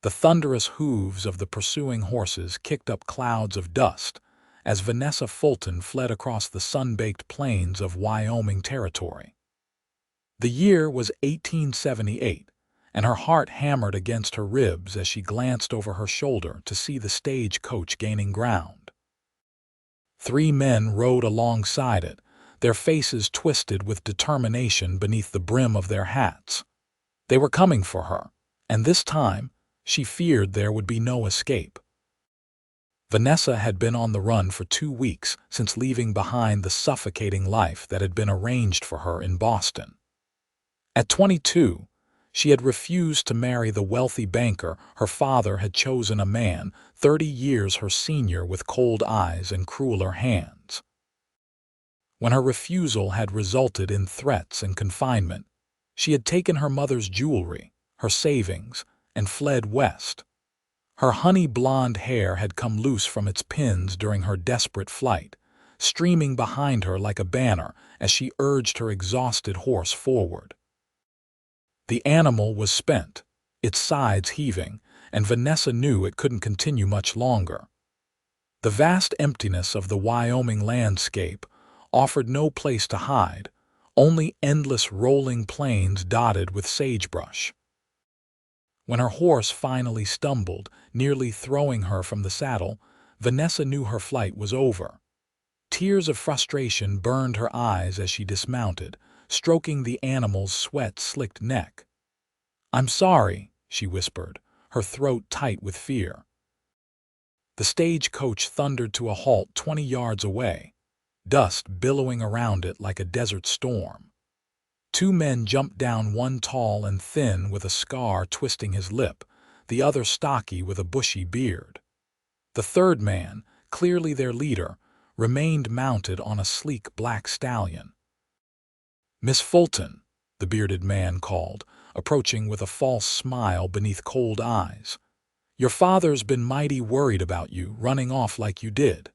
The thunderous hooves of the pursuing horses kicked up clouds of dust as Vanessa Fulton fled across the sun-baked plains of Wyoming Territory. The year was 1878, and her heart hammered against her ribs as she glanced over her shoulder to see the stagecoach gaining ground. 3 men rode alongside it, their faces twisted with determination beneath the brim of their hats. They were coming for her, and this time, she feared there would be no escape. Vanessa had been on the run for 2 weeks since leaving behind the suffocating life that had been arranged for her in Boston. At 22, she had refused to marry the wealthy banker her father had chosen, a man 30 years her senior with cold eyes and crueler hands. When her refusal had resulted in threats and confinement, she had taken her mother's jewelry, her savings, and fled west. Her honey-blonde hair had come loose from its pins during her desperate flight, streaming behind her like a banner as she urged her exhausted horse forward. The animal was spent, its sides heaving, and Vanessa knew it couldn't continue much longer. The vast emptiness of the Wyoming landscape offered no place to hide, only endless rolling plains dotted with sagebrush. When her horse finally stumbled, nearly throwing her from the saddle, Vanessa knew her flight was over. Tears of frustration burned her eyes as she dismounted, stroking the animal's sweat-slicked neck. "I'm sorry," she whispered, her throat tight with fear. The stagecoach thundered to a halt 20 yards away, dust billowing around it like a desert storm. 2 men jumped down, one tall and thin with a scar twisting his lip, the other stocky with a bushy beard. The third man, clearly their leader, remained mounted on a sleek black stallion. "Miss Fulton," the bearded man called, approaching with a false smile beneath cold eyes. "Your father's been mighty worried about you running off like you did."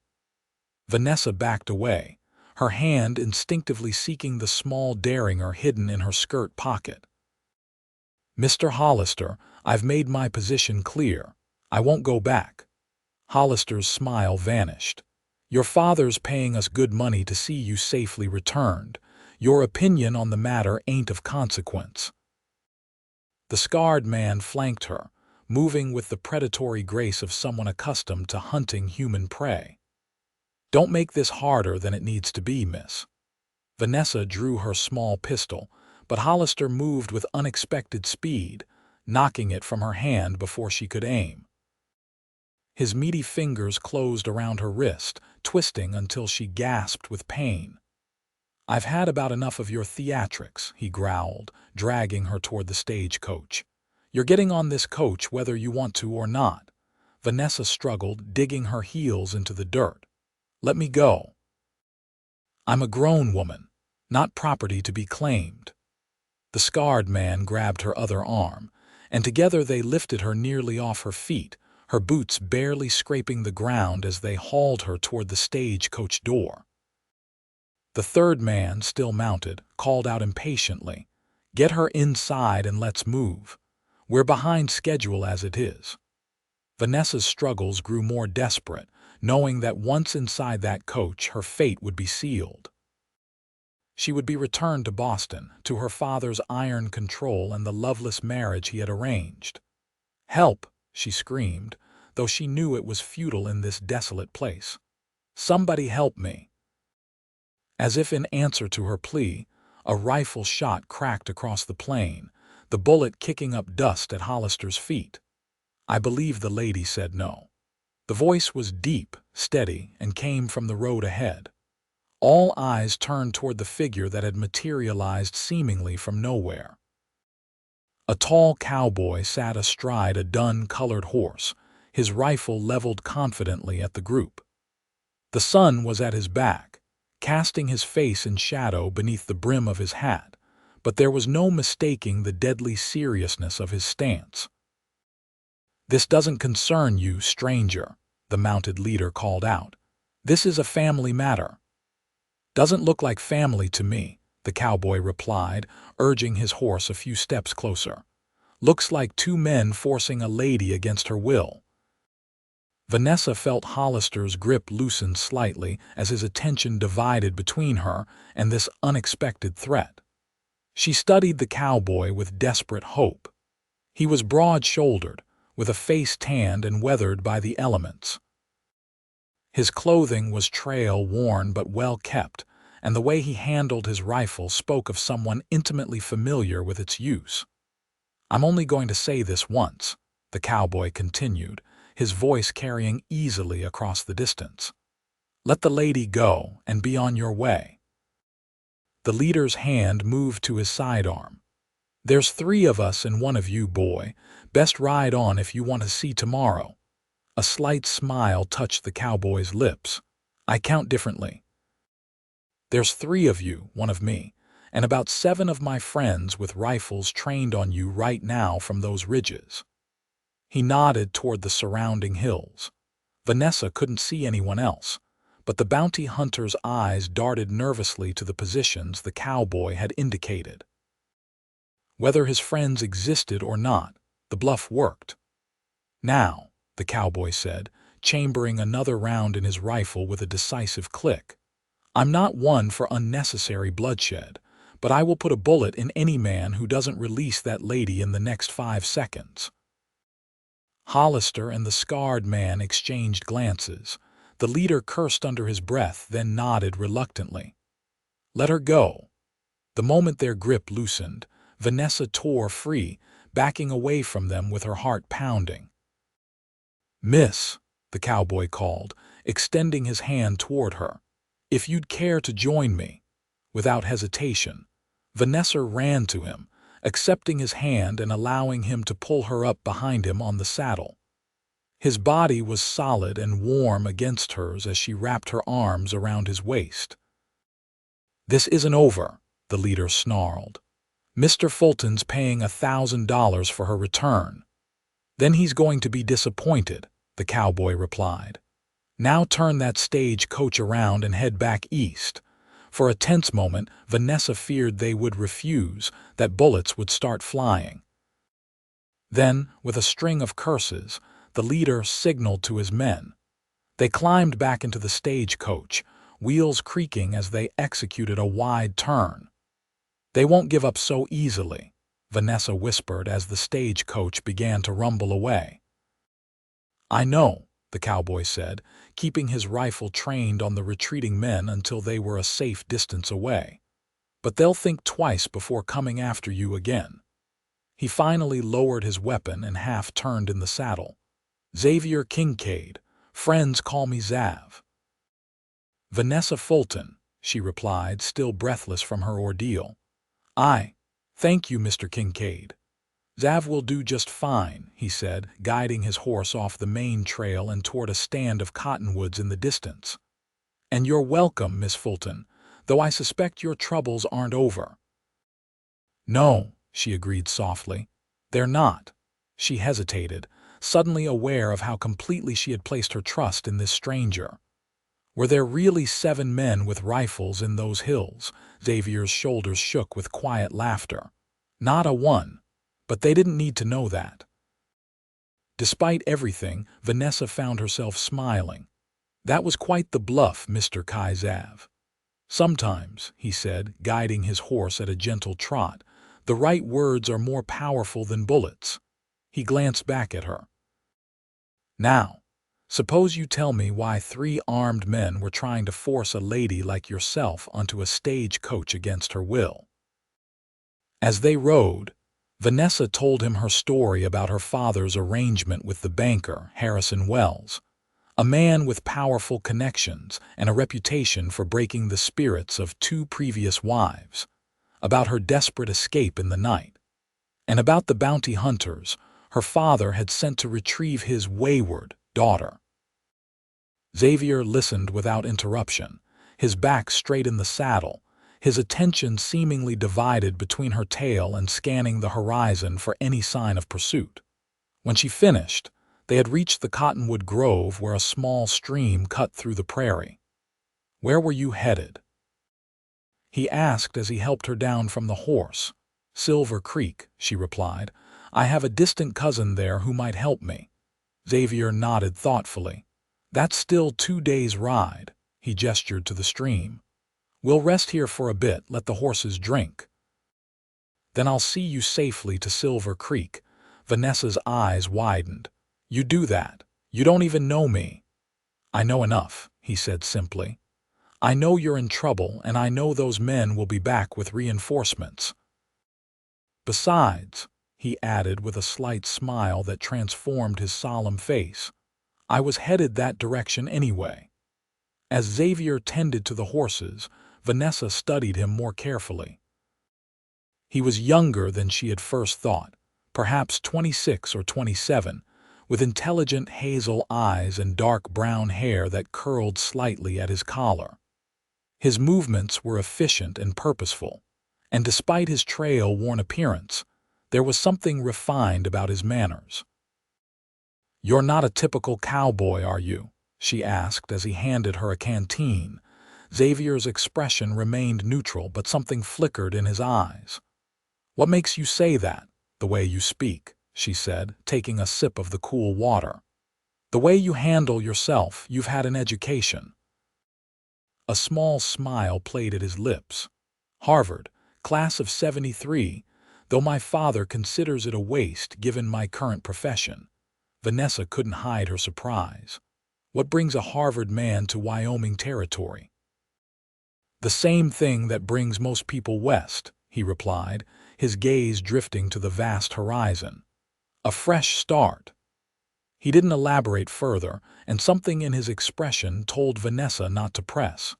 Vanessa backed away, her hand instinctively seeking the small derringer hidden in her skirt pocket. "Mr. Hollister, I've made my position clear. I won't go back." Hollister's smile vanished. "Your father's paying us good money to see you safely returned. Your opinion on the matter ain't of consequence." The scarred man flanked her, moving with the predatory grace of someone accustomed to hunting human prey. "Don't make this harder than it needs to be, miss." Vanessa drew her small pistol, but Hollister moved with unexpected speed, knocking it from her hand before she could aim. His meaty fingers closed around her wrist, twisting until she gasped with pain. "I've had about enough of your theatrics," he growled, dragging her toward the stagecoach. "You're getting on this coach whether you want to or not." Vanessa struggled, digging her heels into the dirt. "Let me go. I'm a grown woman, not property to be claimed." The scarred man grabbed her other arm, and together they lifted her nearly off her feet, her boots barely scraping the ground as they hauled her toward the stagecoach door. The third man, still mounted, called out impatiently, "Get her inside and let's move. We're behind schedule as it is." Vanessa's struggles grew more desperate, knowing that once inside that coach, her fate would be sealed. She would be returned to Boston, to her father's iron control and the loveless marriage he had arranged. "Help!" she screamed, though she knew it was futile in this desolate place. "Somebody help me!" As if in answer to her plea, a rifle shot cracked across the plain, the bullet kicking up dust at Hollister's feet. "I believe the lady said no." The voice was deep, steady, and came from the road ahead. All eyes turned toward the figure that had materialized seemingly from nowhere. A tall cowboy sat astride a dun-colored horse, his rifle leveled confidently at the group. The sun was at his back, casting his face in shadow beneath the brim of his hat, but there was no mistaking the deadly seriousness of his stance. "This doesn't concern you, stranger," the mounted leader called out. "This is a family matter." "Doesn't look like family to me," the cowboy replied, urging his horse a few steps closer. Looks like two men forcing a lady against her will." Vanessa felt Hollister's grip loosen slightly as his attention divided between her and this unexpected threat. She studied the cowboy with desperate hope. He was broad-shouldered, with a face tanned and weathered by the elements. His clothing was trail-worn but well-kept, and the way he handled his rifle spoke of someone intimately familiar with its use. "I'm only going to say this once," the cowboy continued, his voice carrying easily across the distance. "Let the lady go and be on your way." The leader's hand moved to his sidearm. "There's 3 of us and 1 of you, boy. Best ride on if you want to see tomorrow." A slight smile touched the cowboy's lips. "I count differently. There's 3 of you, 1 of me, and about 7 of my friends with rifles trained on you right now from those ridges." He nodded toward the surrounding hills. Vanessa couldn't see anyone else, but the bounty hunter's eyes darted nervously to the positions the cowboy had indicated. Whether his friends existed or not, the bluff worked. "Now," the cowboy said, chambering another round in his rifle with a decisive click, "I'm not one for unnecessary bloodshed, but I will put a bullet in any man who doesn't release that lady in the next 5 seconds." Hollister and the scarred man exchanged glances. The leader cursed under his breath, then nodded reluctantly. "Let her go." The moment their grip loosened, Vanessa tore free, backing away from them with her heart pounding. "Miss," the cowboy called, extending his hand toward her, "if you'd care to join me." Without hesitation, Vanessa ran to him, accepting his hand and allowing him to pull her up behind him on the saddle. His body was solid and warm against hers as she wrapped her arms around his waist. "This isn't over," the leader snarled. "Mr. Fulton's paying $1,000 for her return." "Then he's going to be disappointed," the cowboy replied. "Now turn that stagecoach around and head back east." For a tense moment, Vanessa feared they would refuse, that bullets would start flying. Then, with a string of curses, the leader signaled to his men. They climbed back into the stagecoach, wheels creaking as they executed a wide turn. "They won't give up so easily," Vanessa whispered as the stagecoach began to rumble away. "I know," the cowboy said, keeping his rifle trained on the retreating men until they were a safe distance away. "But they'll think twice before coming after you again." He finally lowered his weapon and half-turned in the saddle. "Xavier Kincaid. Friends call me Zav." "Vanessa Fulton," she replied, still breathless from her ordeal. Thank you, Mr. Kincaid." "Zav will do just fine," he said, guiding his horse off the main trail and toward a stand of cottonwoods in the distance. "And you're welcome, Miss Fulton, though I suspect your troubles aren't over." "No," she agreed softly. "They're not." She hesitated, suddenly aware of how completely she had placed her trust in this stranger. Were there really 7 men with rifles in those hills? Xavier's shoulders shook with quiet laughter. "Not a one. But they didn't need to know that." Despite everything, Vanessa found herself smiling. "That was quite the bluff, Mr. Zav." "Sometimes," he said, guiding his horse at a gentle trot, "the right words are more powerful than bullets." He glanced back at her. "Now, suppose you tell me why 3 armed men were trying to force a lady like yourself onto a stagecoach against her will." As they rode, Vanessa told him her story about her father's arrangement with the banker, Harrison Wells, a man with powerful connections and a reputation for breaking the spirits of 2 previous wives, about her desperate escape in the night, and about the bounty hunters her father had sent to retrieve his wayward daughter. Xavier listened without interruption, his back straight in the saddle, his attention seemingly divided between her tale and scanning the horizon for any sign of pursuit. When she finished, they had reached the cottonwood grove where a small stream cut through the prairie. "Where were you headed?" he asked as he helped her down from the horse. "Silver Creek," she replied. I have a distant cousin there who might help me." Xavier nodded thoughtfully. "That's still 2 days' ride." He gestured to the stream. "We'll rest here for a bit, let the horses drink. Then I'll see you safely to Silver Creek." Vanessa's eyes widened. "You do that? You don't even know me." "I know enough," he said simply. "I know you're in trouble, and I know those men will be back with reinforcements. Besides," he added with a slight smile that transformed his solemn face, "I was headed that direction anyway." As Xavier tended to the horses, Vanessa studied him more carefully. He was younger than she had first thought, perhaps 26 or 27, with intelligent hazel eyes and dark brown hair that curled slightly at his collar. His movements were efficient and purposeful, and despite his trail-worn appearance, there was something refined about his manners. "You're not a typical cowboy, are you?" she asked as he handed her a canteen. Xavier's expression remained neutral, but something flickered in his eyes. "What makes you say that?" "The way you speak," she said, taking a sip of the cool water. "The way you handle yourself. You've had an education." A small smile played at his lips. "Harvard, class of '73, though my father considers it a waste given my current profession." Vanessa couldn't hide her surprise. "What brings a Harvard man to Wyoming Territory?" "The same thing that brings most people west," he replied, his gaze drifting to the vast horizon. "A fresh start." He didn't elaborate further, and something in his expression told Vanessa not to press.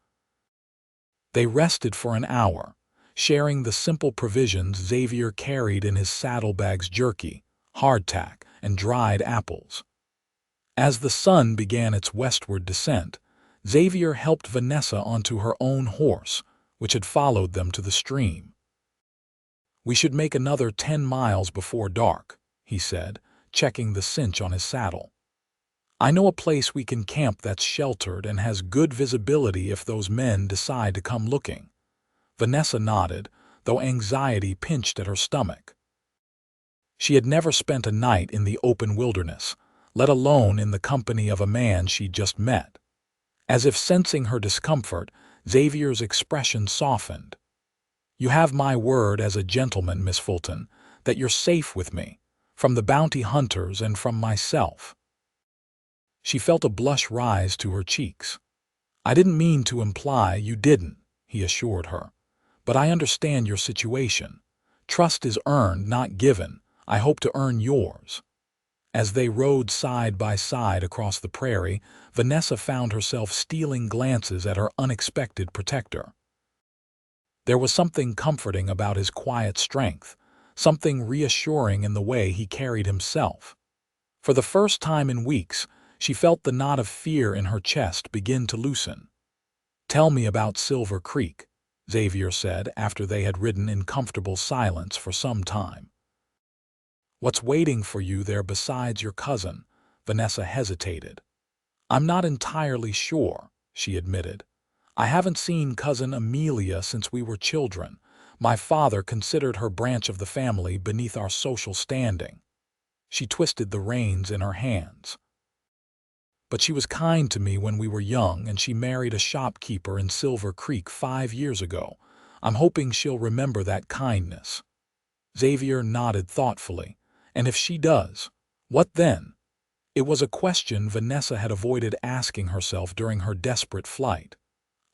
They rested for an hour, sharing the simple provisions Xavier carried in his saddlebags: jerky, hardtack, and dried apples. As the sun began its westward descent, Xavier helped Vanessa onto her own horse, which had followed them to the stream. "We should make another 10 miles before dark," he said, checking the cinch on his saddle. "I know a place we can camp that's sheltered and has good visibility if those men decide to come looking." Vanessa nodded, though anxiety pinched at her stomach. She had never spent a night in the open wilderness, let alone in the company of a man she'd just met. As if sensing her discomfort, Xavier's expression softened. "You have my word as a gentleman, Miss Fulton, that you're safe with me, from the bounty hunters and from myself." She felt a blush rise to her cheeks. "I didn't mean to imply you didn't," he assured her. "But I understand your situation. Trust is earned, not given. I hope to earn yours." As they rode side by side across the prairie, Vanessa found herself stealing glances at her unexpected protector. There was something comforting about his quiet strength, something reassuring in the way he carried himself. For the first time in weeks, she felt the knot of fear in her chest begin to loosen. "Tell me about Silver Creek," Xavier said after they had ridden in comfortable silence for some time. "What's waiting for you there besides your cousin?" Vanessa hesitated. "I'm not entirely sure," she admitted. "I haven't seen Cousin Amelia since we were children. My father considered her branch of the family beneath our social standing." She twisted the reins in her hands. "But she was kind to me when we were young, and she married a shopkeeper in Silver Creek 5 years ago. I'm hoping she'll remember that kindness." Xavier nodded thoughtfully. "And if she does, what then?" It was a question Vanessa had avoided asking herself during her desperate flight.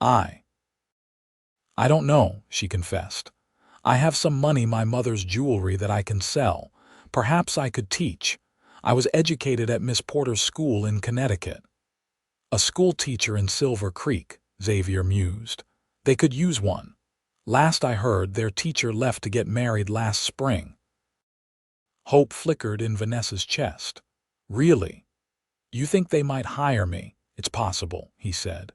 I don't know," she confessed. "I have some money, my mother's jewelry, that I can sell. Perhaps I could teach. I was educated at Miss Porter's school in Connecticut." "A school teacher in Silver Creek," Xavier mused. "They could use one. Last I heard, their teacher left to get married last spring." Hope flickered in Vanessa's chest. "Really? You think they might hire me?" "It's possible," he said.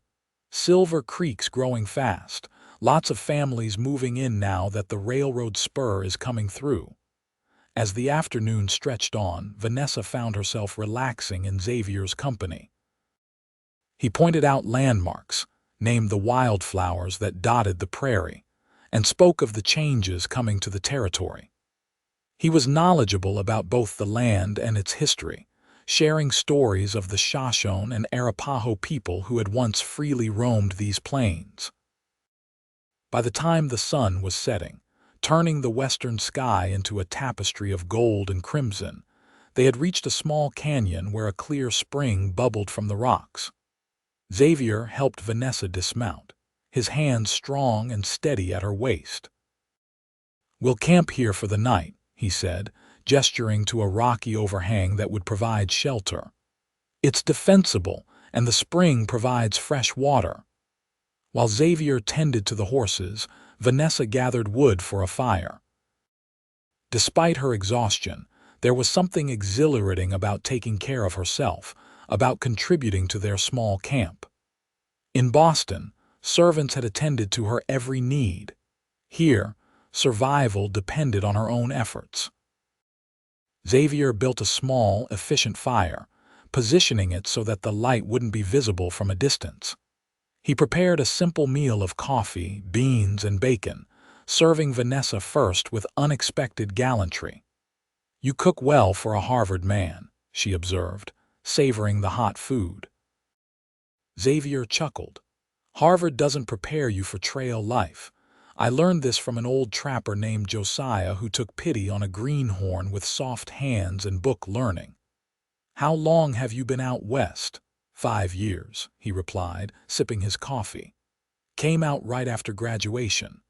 "Silver Creek's growing fast. Lots of families moving in now that the railroad spur is coming through." As the afternoon stretched on, Vanessa found herself relaxing in Xavier's company. He pointed out landmarks, named the wildflowers that dotted the prairie, and spoke of the changes coming to the territory. He was knowledgeable about both the land and its history, sharing stories of the Shoshone and Arapaho people who had once freely roamed these plains. By the time the sun was setting, turning the western sky into a tapestry of gold and crimson, they had reached a small canyon where a clear spring bubbled from the rocks. Xavier helped Vanessa dismount, his hands strong and steady at her waist. "We'll camp here for the night," he said, gesturing to a rocky overhang that would provide shelter. "It's defensible, and the spring provides fresh water." While Xavier tended to the horses, Vanessa gathered wood for a fire. Despite her exhaustion, there was something exhilarating about taking care of herself, about contributing to their small camp. In Boston, servants had attended to her every need. Here, survival depended on her own efforts. Xavier built a small, efficient fire, positioning it so that the light wouldn't be visible from a distance. He prepared a simple meal of coffee, beans, and bacon, serving Vanessa first with unexpected gallantry. "You cook well for a Harvard man," she observed, savoring the hot food. Xavier chuckled. "Harvard doesn't prepare you for trail life. I learned this from an old trapper named Josiah who took pity on a greenhorn with soft hands and book learning." "How long have you been out west?" "5 years," he replied, sipping his coffee. "Came out right after graduation.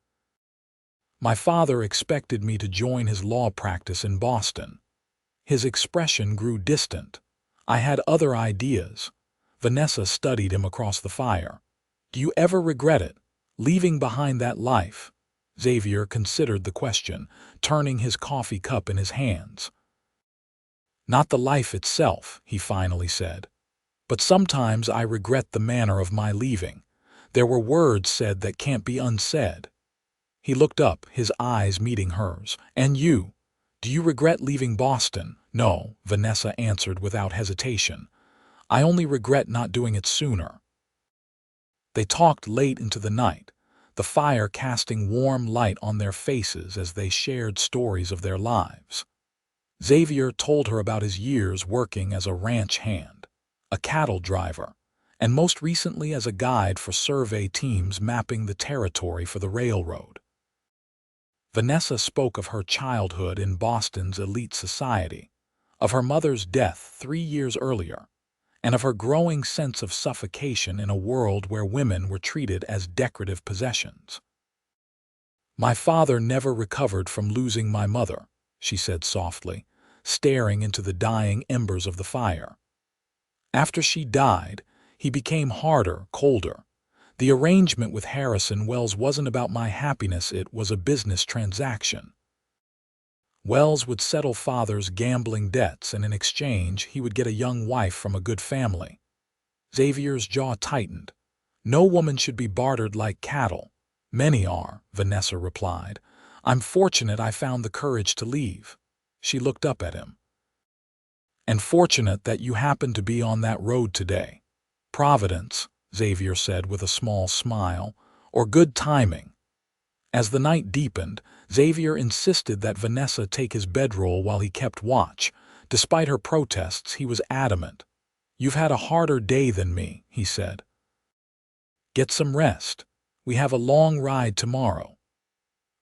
My father expected me to join his law practice in Boston." His expression grew distant. "I had other ideas." Vanessa studied him across the fire. "Do you ever regret it, leaving behind that life?" Xavier considered the question, turning his coffee cup in his hands. "Not the life itself," he finally said. "But sometimes I regret the manner of my leaving. There were words said that can't be unsaid." He looked up, his eyes meeting hers. "And you? Do you regret leaving Boston?" "No," Vanessa answered without hesitation. "I only regret not doing it sooner." They talked late into the night, the fire casting warm light on their faces as they shared stories of their lives. Xavier told her about his years working as a ranch hand, a cattle driver, and most recently as a guide for survey teams mapping the territory for the railroad. Vanessa spoke of her childhood in Boston's elite society, of her mother's death 3 years earlier, and of her growing sense of suffocation in a world where women were treated as decorative possessions. "My father never recovered from losing my mother," she said softly, staring into the dying embers of the fire. "After she died, he became harder, colder. The arrangement with Harrison Wells wasn't about my happiness, it was a business transaction. Wells would settle father's gambling debts, and in exchange he would get a young wife from a good family." Xavier's jaw tightened. "No woman should be bartered like cattle." "Many are," Vanessa replied. "I'm fortunate I found the courage to leave." She looked up at him. "And fortunate that you happened to be on that road today." "Providence," Xavier said with a small smile, "or good timing." As the night deepened, Xavier insisted that Vanessa take his bedroll while he kept watch. Despite her protests, he was adamant. "You've had a harder day than me," he said. "Get some rest. We have a long ride tomorrow."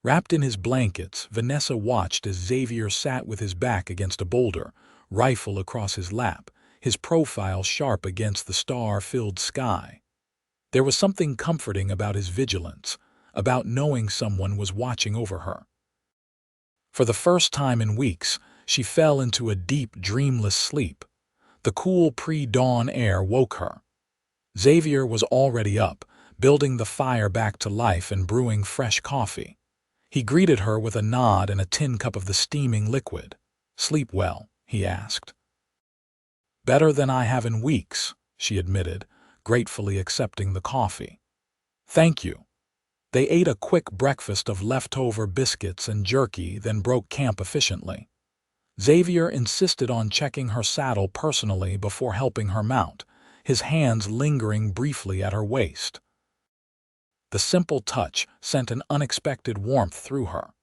Wrapped in his blankets, Vanessa watched as Xavier sat with his back against a boulder, rifle across his lap, his profile sharp against the star-filled sky. There was something comforting about his vigilance, about knowing someone was watching over her. For the first time in weeks, she fell into a deep, dreamless sleep. The cool pre-dawn air woke her. Xavier was already up, building the fire back to life and brewing fresh coffee. He greeted her with a nod and a tin cup of the steaming liquid. "Sleep well?" he asked. "Better than I have in weeks," she admitted, gratefully accepting the coffee. "Thank you." They ate a quick breakfast of leftover biscuits and jerky, then broke camp efficiently. Xavier insisted on checking her saddle personally before helping her mount, his hands lingering briefly at her waist. The simple touch sent an unexpected warmth through her.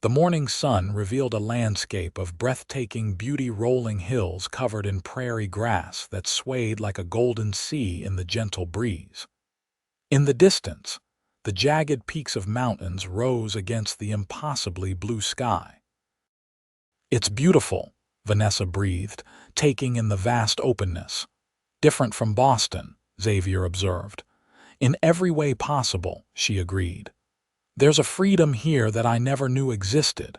The morning sun revealed a landscape of breathtaking beauty, rolling hills covered in prairie grass that swayed like a golden sea in the gentle breeze. In the distance, the jagged peaks of mountains rose against the impossibly blue sky. "It's beautiful," Vanessa breathed, taking in the vast openness. "Different from Boston," Xavier observed. "In every way possible," she agreed. "There's a freedom here that I never knew existed."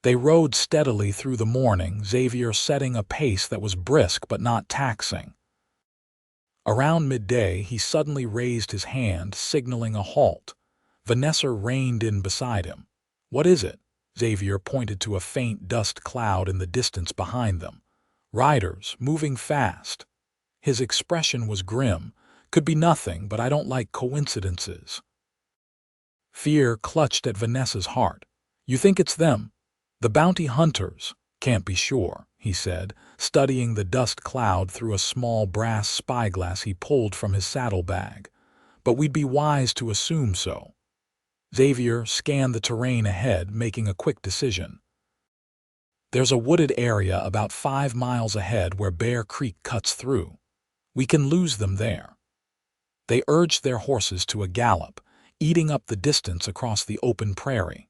They rode steadily through the morning, Xavier setting a pace that was brisk but not taxing. Around midday, he suddenly raised his hand, signaling a halt. Vanessa reined in beside him. "What is it?" Xavier pointed to a faint dust cloud in the distance behind them. "Riders, moving fast." His expression was grim. "Could be nothing, but I don't like coincidences." Fear clutched at Vanessa's heart. "You think it's them?" "The bounty hunters. Can't be sure," he said, studying the dust cloud through a small brass spyglass he pulled from his saddlebag. "But we'd be wise to assume so." Xavier scanned the terrain ahead, making a quick decision. "There's a wooded area about 5 miles ahead where Bear Creek cuts through. We can lose them there." They urged their horses to a gallop, eating up the distance across the open prairie.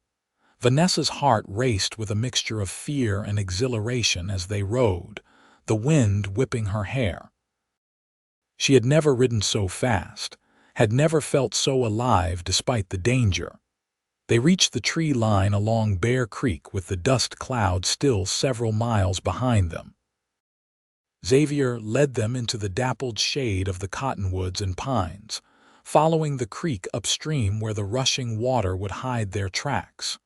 Vanessa's heart raced with a mixture of fear and exhilaration as they rode, the wind whipping her hair. She had never ridden so fast, had never felt so alive despite the danger. They reached the tree line along Bear Creek with the dust cloud still several miles behind them. Xavier led them into the dappled shade of the cottonwoods and pines, following the creek upstream where the rushing water would hide their tracks.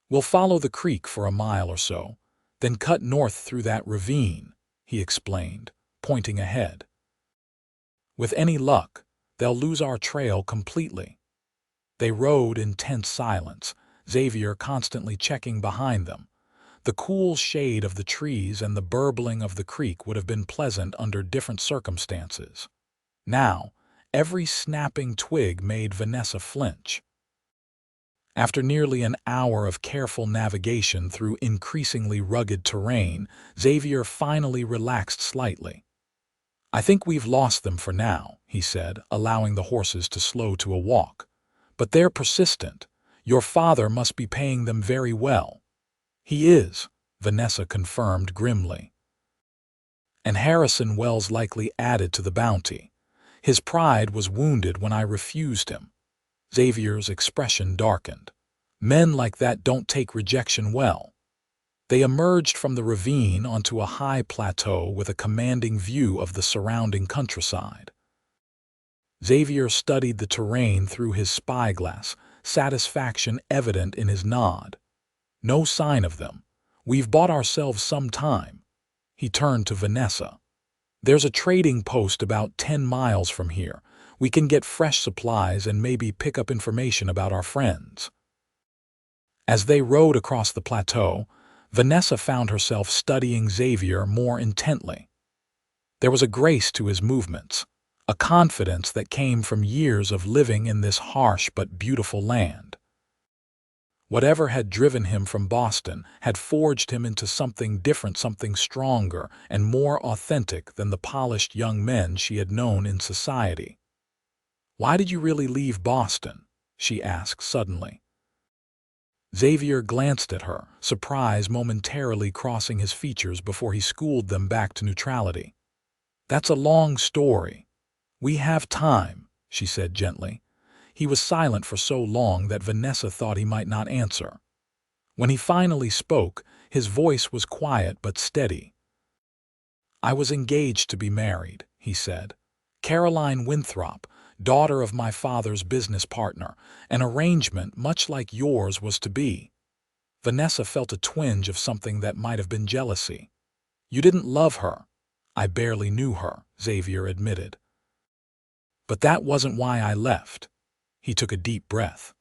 "We'll follow the creek for a mile or so, then cut north through that ravine," he explained, pointing ahead. "With any luck, they'll lose our trail completely." They rode in tense silence, Xavier constantly checking behind them. The cool shade of the trees and the burbling of the creek would have been pleasant under different circumstances. Now, every snapping twig made Vanessa flinch. After nearly an hour of careful navigation through increasingly rugged terrain, Xavier finally relaxed slightly. "I think we've lost them for now," he said, allowing the horses to slow to a walk. "But they're persistent. Your father must be paying them very well." "He is," Vanessa confirmed grimly. "And Harrison Wells likely added to the bounty. His pride was wounded when I refused him." Xavier's expression darkened. "Men like that don't take rejection well." They emerged from the ravine onto a high plateau with a commanding view of the surrounding countryside. Xavier studied the terrain through his spyglass, satisfaction evident in his nod. "No sign of them. We've bought ourselves some time." He turned to Vanessa. "There's a trading post about 10 miles from here. We can get fresh supplies and maybe pick up information about our friends." As they rode across the plateau, Vanessa found herself studying Xavier more intently. There was a grace to his movements, a confidence that came from years of living in this harsh but beautiful land. Whatever had driven him from Boston had forged him into something different, something stronger and more authentic than the polished young men she had known in society. "Why did you really leave Boston?" she asked suddenly. Xavier glanced at her, surprise momentarily crossing his features before he schooled them back to neutrality. "That's a long story. We have time," she said gently. He was silent for so long that Vanessa thought he might not answer. When he finally spoke, his voice was quiet but steady. "I was engaged to be married," he said. "Caroline Winthrop, daughter of my father's business partner, an arrangement much like yours was to be." Vanessa felt a twinge of something that might have been jealousy. "You didn't love her." "I barely knew her," Xavier admitted. "But that wasn't why I left." He took a deep breath.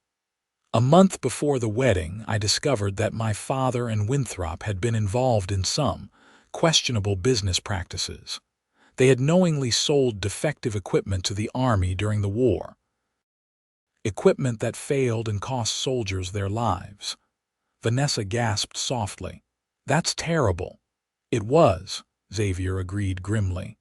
"A month before the wedding, I discovered that my father and Winthrop had been involved in some questionable business practices. They had knowingly sold defective equipment to the Army during the war. Equipment that failed and cost soldiers their lives." Vanessa gasped softly. That's terrible. It was, Xavier agreed grimly.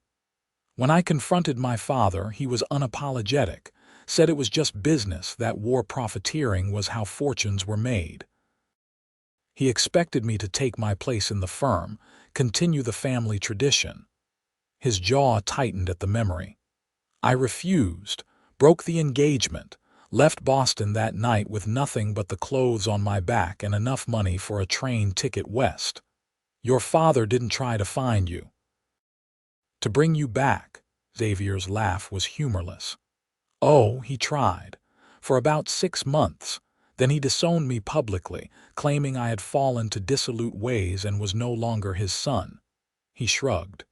When I confronted my father, he was unapologetic, said it was just business, that war profiteering was how fortunes were made. He expected me to take my place in the firm, continue the family tradition. His jaw tightened at the memory. I refused, broke the engagement, left Boston that night with nothing but the clothes on my back and enough money for a train ticket west. Your father didn't try to find you. To bring you back. Xavier's laugh was humorless. Oh, he tried. For about 6 months. Then he disowned me publicly, claiming I had fallen to dissolute ways and was no longer his son. He shrugged.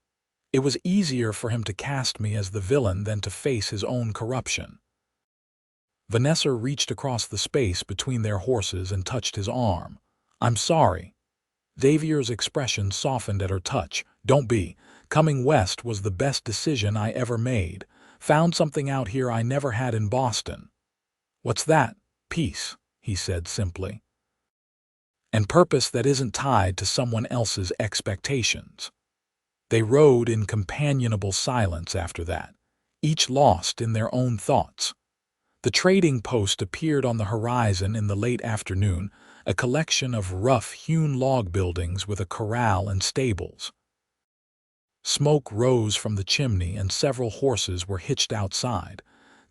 It was easier for him to cast me as the villain than to face his own corruption. Vanessa reached across the space between their horses and touched his arm. I'm sorry. Xavier's expression softened at her touch. Don't be. Coming west was the best decision I ever made. Found something out here I never had in Boston. What's that? Peace, he said simply. And purpose that isn't tied to someone else's expectations. They rode in companionable silence after that, each lost in their own thoughts. The trading post appeared on the horizon in the late afternoon, a collection of rough-hewn log buildings with a corral and stables. Smoke rose from the chimney and several horses were hitched outside.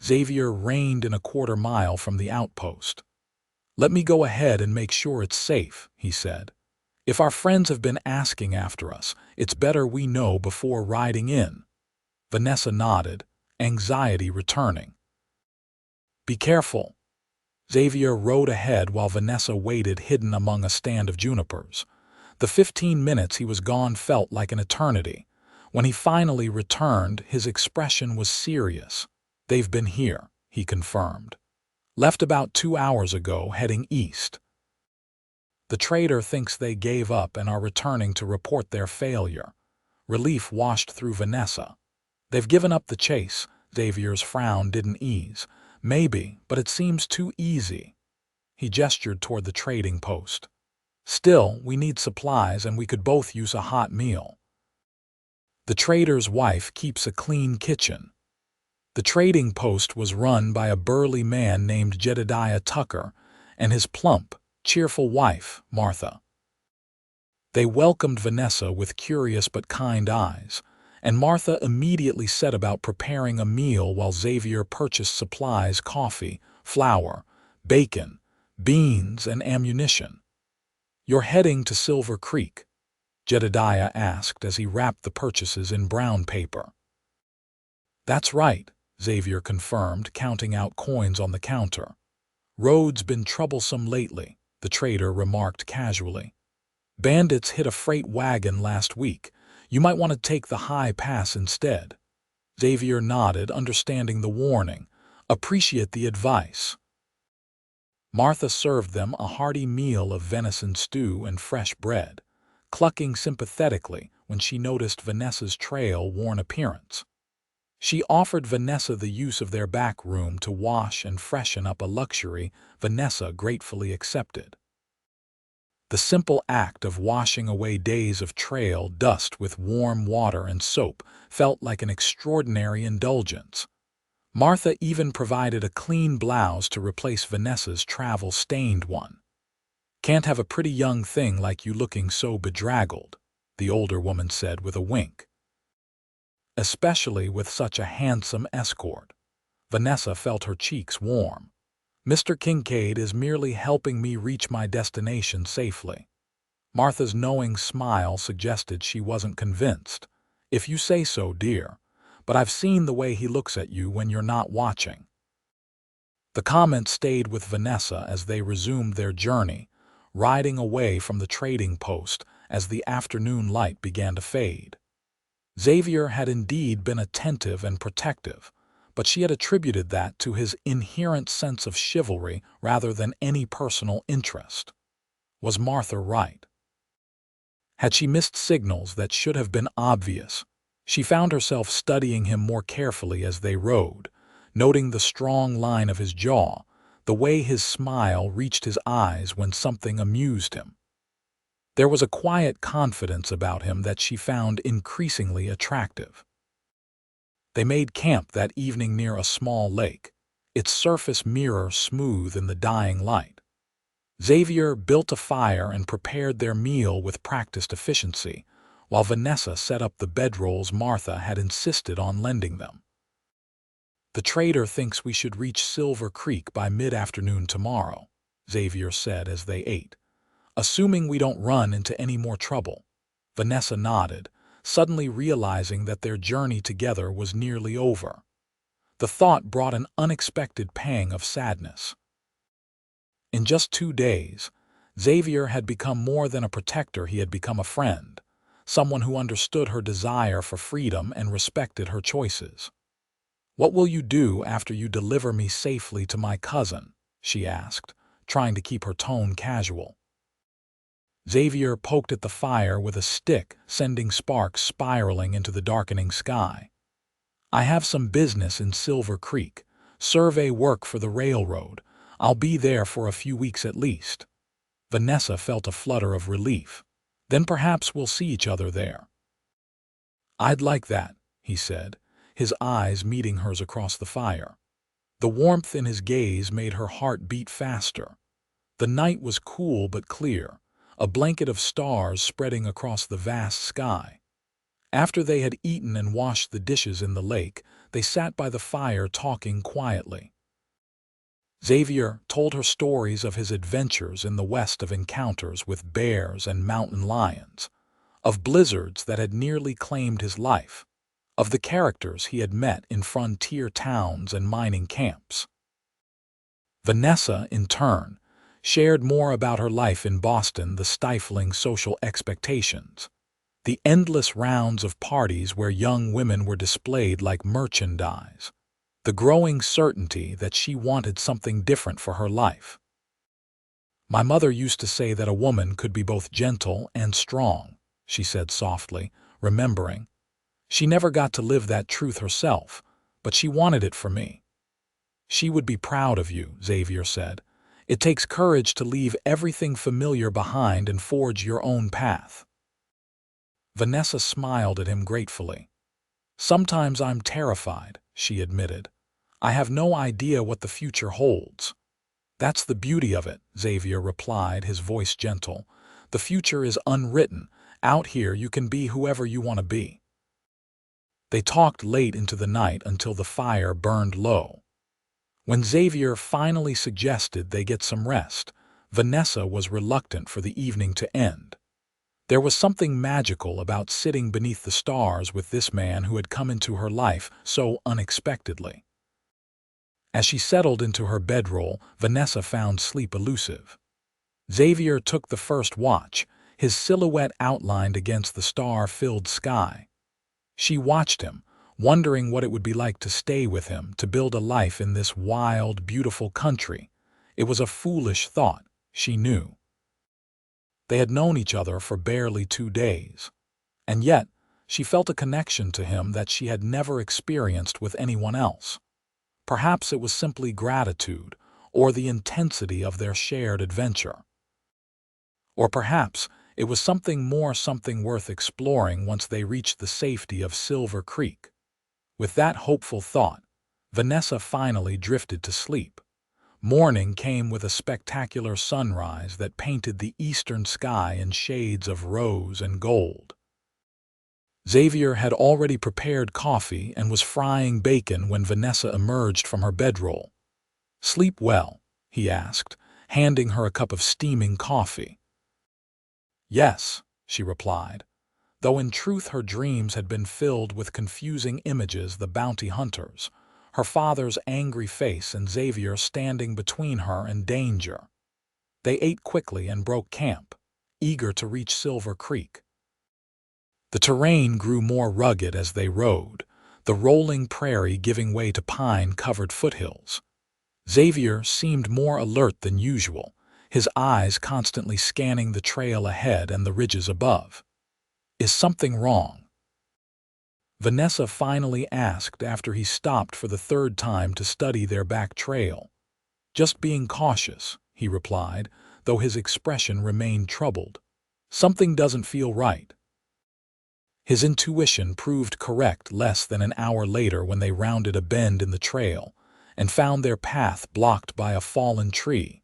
Xavier reined in a quarter-mile from the outpost. Let me go ahead and make sure it's safe, he said. If our friends have been asking after us, it's better we know before riding in. Vanessa nodded, anxiety returning. Be careful. Xavier rode ahead while Vanessa waited hidden among a stand of junipers. The 15 minutes he was gone felt like an eternity. When he finally returned, his expression was serious. They've been here, he confirmed. Left about 2 hours ago, heading east. The trader thinks they gave up and are returning to report their failure. Relief washed through Vanessa. They've given up the chase. Xavier's frown didn't ease. Maybe, but it seems too easy. He gestured toward the trading post. Still, we need supplies and we could both use a hot meal. The trader's wife keeps a clean kitchen. The trading post was run by a burly man named Jedediah Tucker and his plump, cheerful wife, Martha. They welcomed Vanessa with curious but kind eyes, and Martha immediately set about preparing a meal while Xavier purchased supplies: coffee, flour, bacon, beans, and ammunition. You're heading to Silver Creek? Jedediah asked as he wrapped the purchases in brown paper. That's right, Xavier confirmed, counting out coins on the counter. Road's been troublesome lately, the trader remarked casually. Bandits hit a freight wagon last week. You might want to take the high pass instead. Xavier nodded, understanding the warning. Appreciate the advice. Martha served them a hearty meal of venison stew and fresh bread, clucking sympathetically when she noticed Vanessa's trail-worn appearance. She offered Vanessa the use of their back room to wash and freshen up, a luxury Vanessa gratefully accepted. The simple act of washing away days of trail dust with warm water and soap felt like an extraordinary indulgence. Martha even provided a clean blouse to replace Vanessa's travel-stained one. Can't have a pretty young thing like you looking so bedraggled, the older woman said with a wink. Especially with such a handsome escort. Vanessa felt her cheeks warm. Mr. Kincaid is merely helping me reach my destination safely. Martha's knowing smile suggested she wasn't convinced. If you say so, dear, but I've seen the way he looks at you when you're not watching. The comment stayed with Vanessa as they resumed their journey, riding away from the trading post as the afternoon light began to fade. Xavier had indeed been attentive and protective, but she had attributed that to his inherent sense of chivalry rather than any personal interest. Was Martha right? Had she missed signals that should have been obvious? She found herself studying him more carefully as they rode, noting the strong line of his jaw, the way his smile reached his eyes when something amused him. There was a quiet confidence about him that she found increasingly attractive. They made camp that evening near a small lake, its surface mirror smooth in the dying light. Xavier built a fire and prepared their meal with practiced efficiency, while Vanessa set up the bedrolls Martha had insisted on lending them. "The trader thinks we should reach Silver Creek by mid-afternoon tomorrow," Xavier said as they ate. "Assuming we don't run into any more trouble." Vanessa nodded, suddenly realizing that their journey together was nearly over. The thought brought an unexpected pang of sadness. In just 2 days, Xavier had become more than a protector. He had become a friend, someone who understood her desire for freedom and respected her choices. "What will you do after you deliver me safely to my cousin?" she asked, trying to keep her tone casual. Xavier poked at the fire with a stick, sending sparks spiraling into the darkening sky. "I have some business in Silver Creek, survey work for the railroad. I'll be there for a few weeks at least." Vanessa felt a flutter of relief. "Then perhaps we'll see each other there." "I'd like that," he said, his eyes meeting hers across the fire. The warmth in his gaze made her heart beat faster. The night was cool but clear, a blanket of stars spreading across the vast sky. After they had eaten and washed the dishes in the lake, they sat by the fire talking quietly. Xavier told her stories of his adventures in the West, of encounters with bears and mountain lions, of blizzards that had nearly claimed his life, of the characters he had met in frontier towns and mining camps. Vanessa, in turn, shared more about her life in Boston, the stifling social expectations, the endless rounds of parties where young women were displayed like merchandise, the growing certainty that she wanted something different for her life. "My mother used to say that a woman could be both gentle and strong," she said softly, remembering. "She never got to live that truth herself, but she wanted it for me." "She would be proud of you," Xavier said. "It takes courage to leave everything familiar behind and forge your own path." Vanessa smiled at him gratefully. "Sometimes I'm terrified," she admitted. "I have no idea what the future holds." "That's the beauty of it," Xavier replied, his voice gentle. "The future is unwritten. Out here you can be whoever you want to be." They talked late into the night until the fire burned low. When Xavier finally suggested they get some rest, Vanessa was reluctant for the evening to end. There was something magical about sitting beneath the stars with this man who had come into her life so unexpectedly. As she settled into her bedroll, Vanessa found sleep elusive. Xavier took the first watch, his silhouette outlined against the star-filled sky. She watched him, wondering what it would be like to stay with him, to build a life in this wild, beautiful country. It was a foolish thought, she knew. They had known each other for barely 2 days, and yet she felt a connection to him that she had never experienced with anyone else. Perhaps it was simply gratitude, or the intensity of their shared adventure. Or perhaps it was something more, something worth exploring once they reached the safety of Silver Creek. With that hopeful thought, Vanessa finally drifted to sleep. Morning came with a spectacular sunrise that painted the eastern sky in shades of rose and gold. Xavier had already prepared coffee and was frying bacon when Vanessa emerged from her bedroll. "Sleep well?" he asked, handing her a cup of steaming coffee. "Yes," she replied, though in truth her dreams had been filled with confusing images: the bounty hunters, her father's angry face, and Xavier standing between her and danger. They ate quickly and broke camp, eager to reach Silver Creek. The terrain grew more rugged as they rode, the rolling prairie giving way to pine-covered foothills. Xavier seemed more alert than usual, his eyes constantly scanning the trail ahead and the ridges above. "Is something wrong?" Vanessa finally asked after he stopped for the 3rd time to study their back trail. "Just being cautious," he replied, though his expression remained troubled. "Something doesn't feel right." His intuition proved correct less than an hour later when they rounded a bend in the trail and found their path blocked by a fallen tree.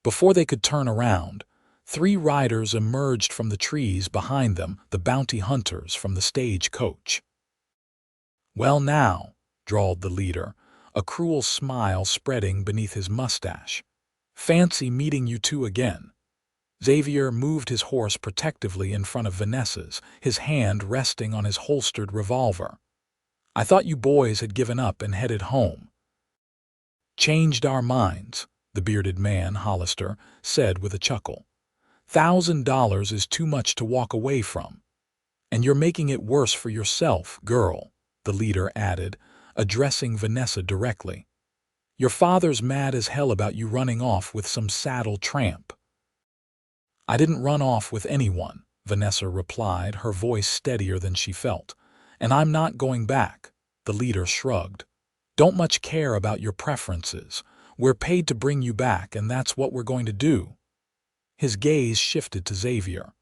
Before they could turn around, 3 riders emerged from the trees behind them, the bounty hunters from the Stagecoach. "Well now," drawled the leader, a cruel smile spreading beneath his mustache. "Fancy meeting you two again." Xavier moved his horse protectively in front of Vanessa's, his hand resting on his holstered revolver. "I thought you boys had given up and headed home." "Changed our minds," the bearded man, Hollister, said with a chuckle. $1,000 is too much to walk away from. "And you're making it worse for yourself, girl," the leader added, addressing Vanessa directly. "Your father's mad as hell about you running off with some saddle tramp." "I didn't run off with anyone," Vanessa replied, her voice steadier than she felt. "And I'm not going back," the leader shrugged. "Don't much care about your preferences. We're paid to bring you back, and that's what we're going to do." His gaze shifted to Xavier.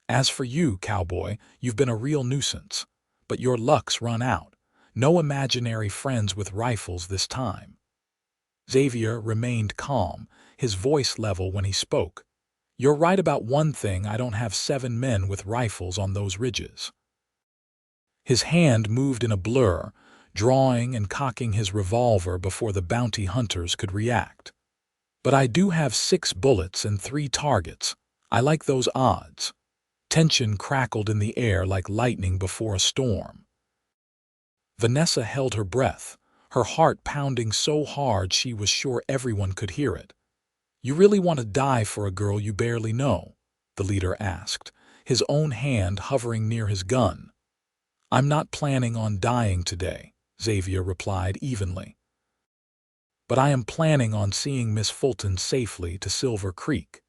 "As for you, Cowboy, you've been a real nuisance. But your luck's run out. No imaginary friends with rifles this time." Xavier remained calm, his voice level when he spoke. "You're right about one thing, I don't have 7 men with rifles on those ridges." His hand moved in a blur, drawing and cocking his revolver before the bounty hunters could react. "But I do have 6 bullets and 3 targets. I like those odds." Tension crackled in the air like lightning before a storm. Vanessa held her breath, her heart pounding so hard she was sure everyone could hear it. "You really want to die for a girl you barely know?" the leader asked, his own hand hovering near his gun. "I'm not planning on dying today," Xavier replied evenly. "But I am planning on seeing Miss Fulton safely to Silver Creek."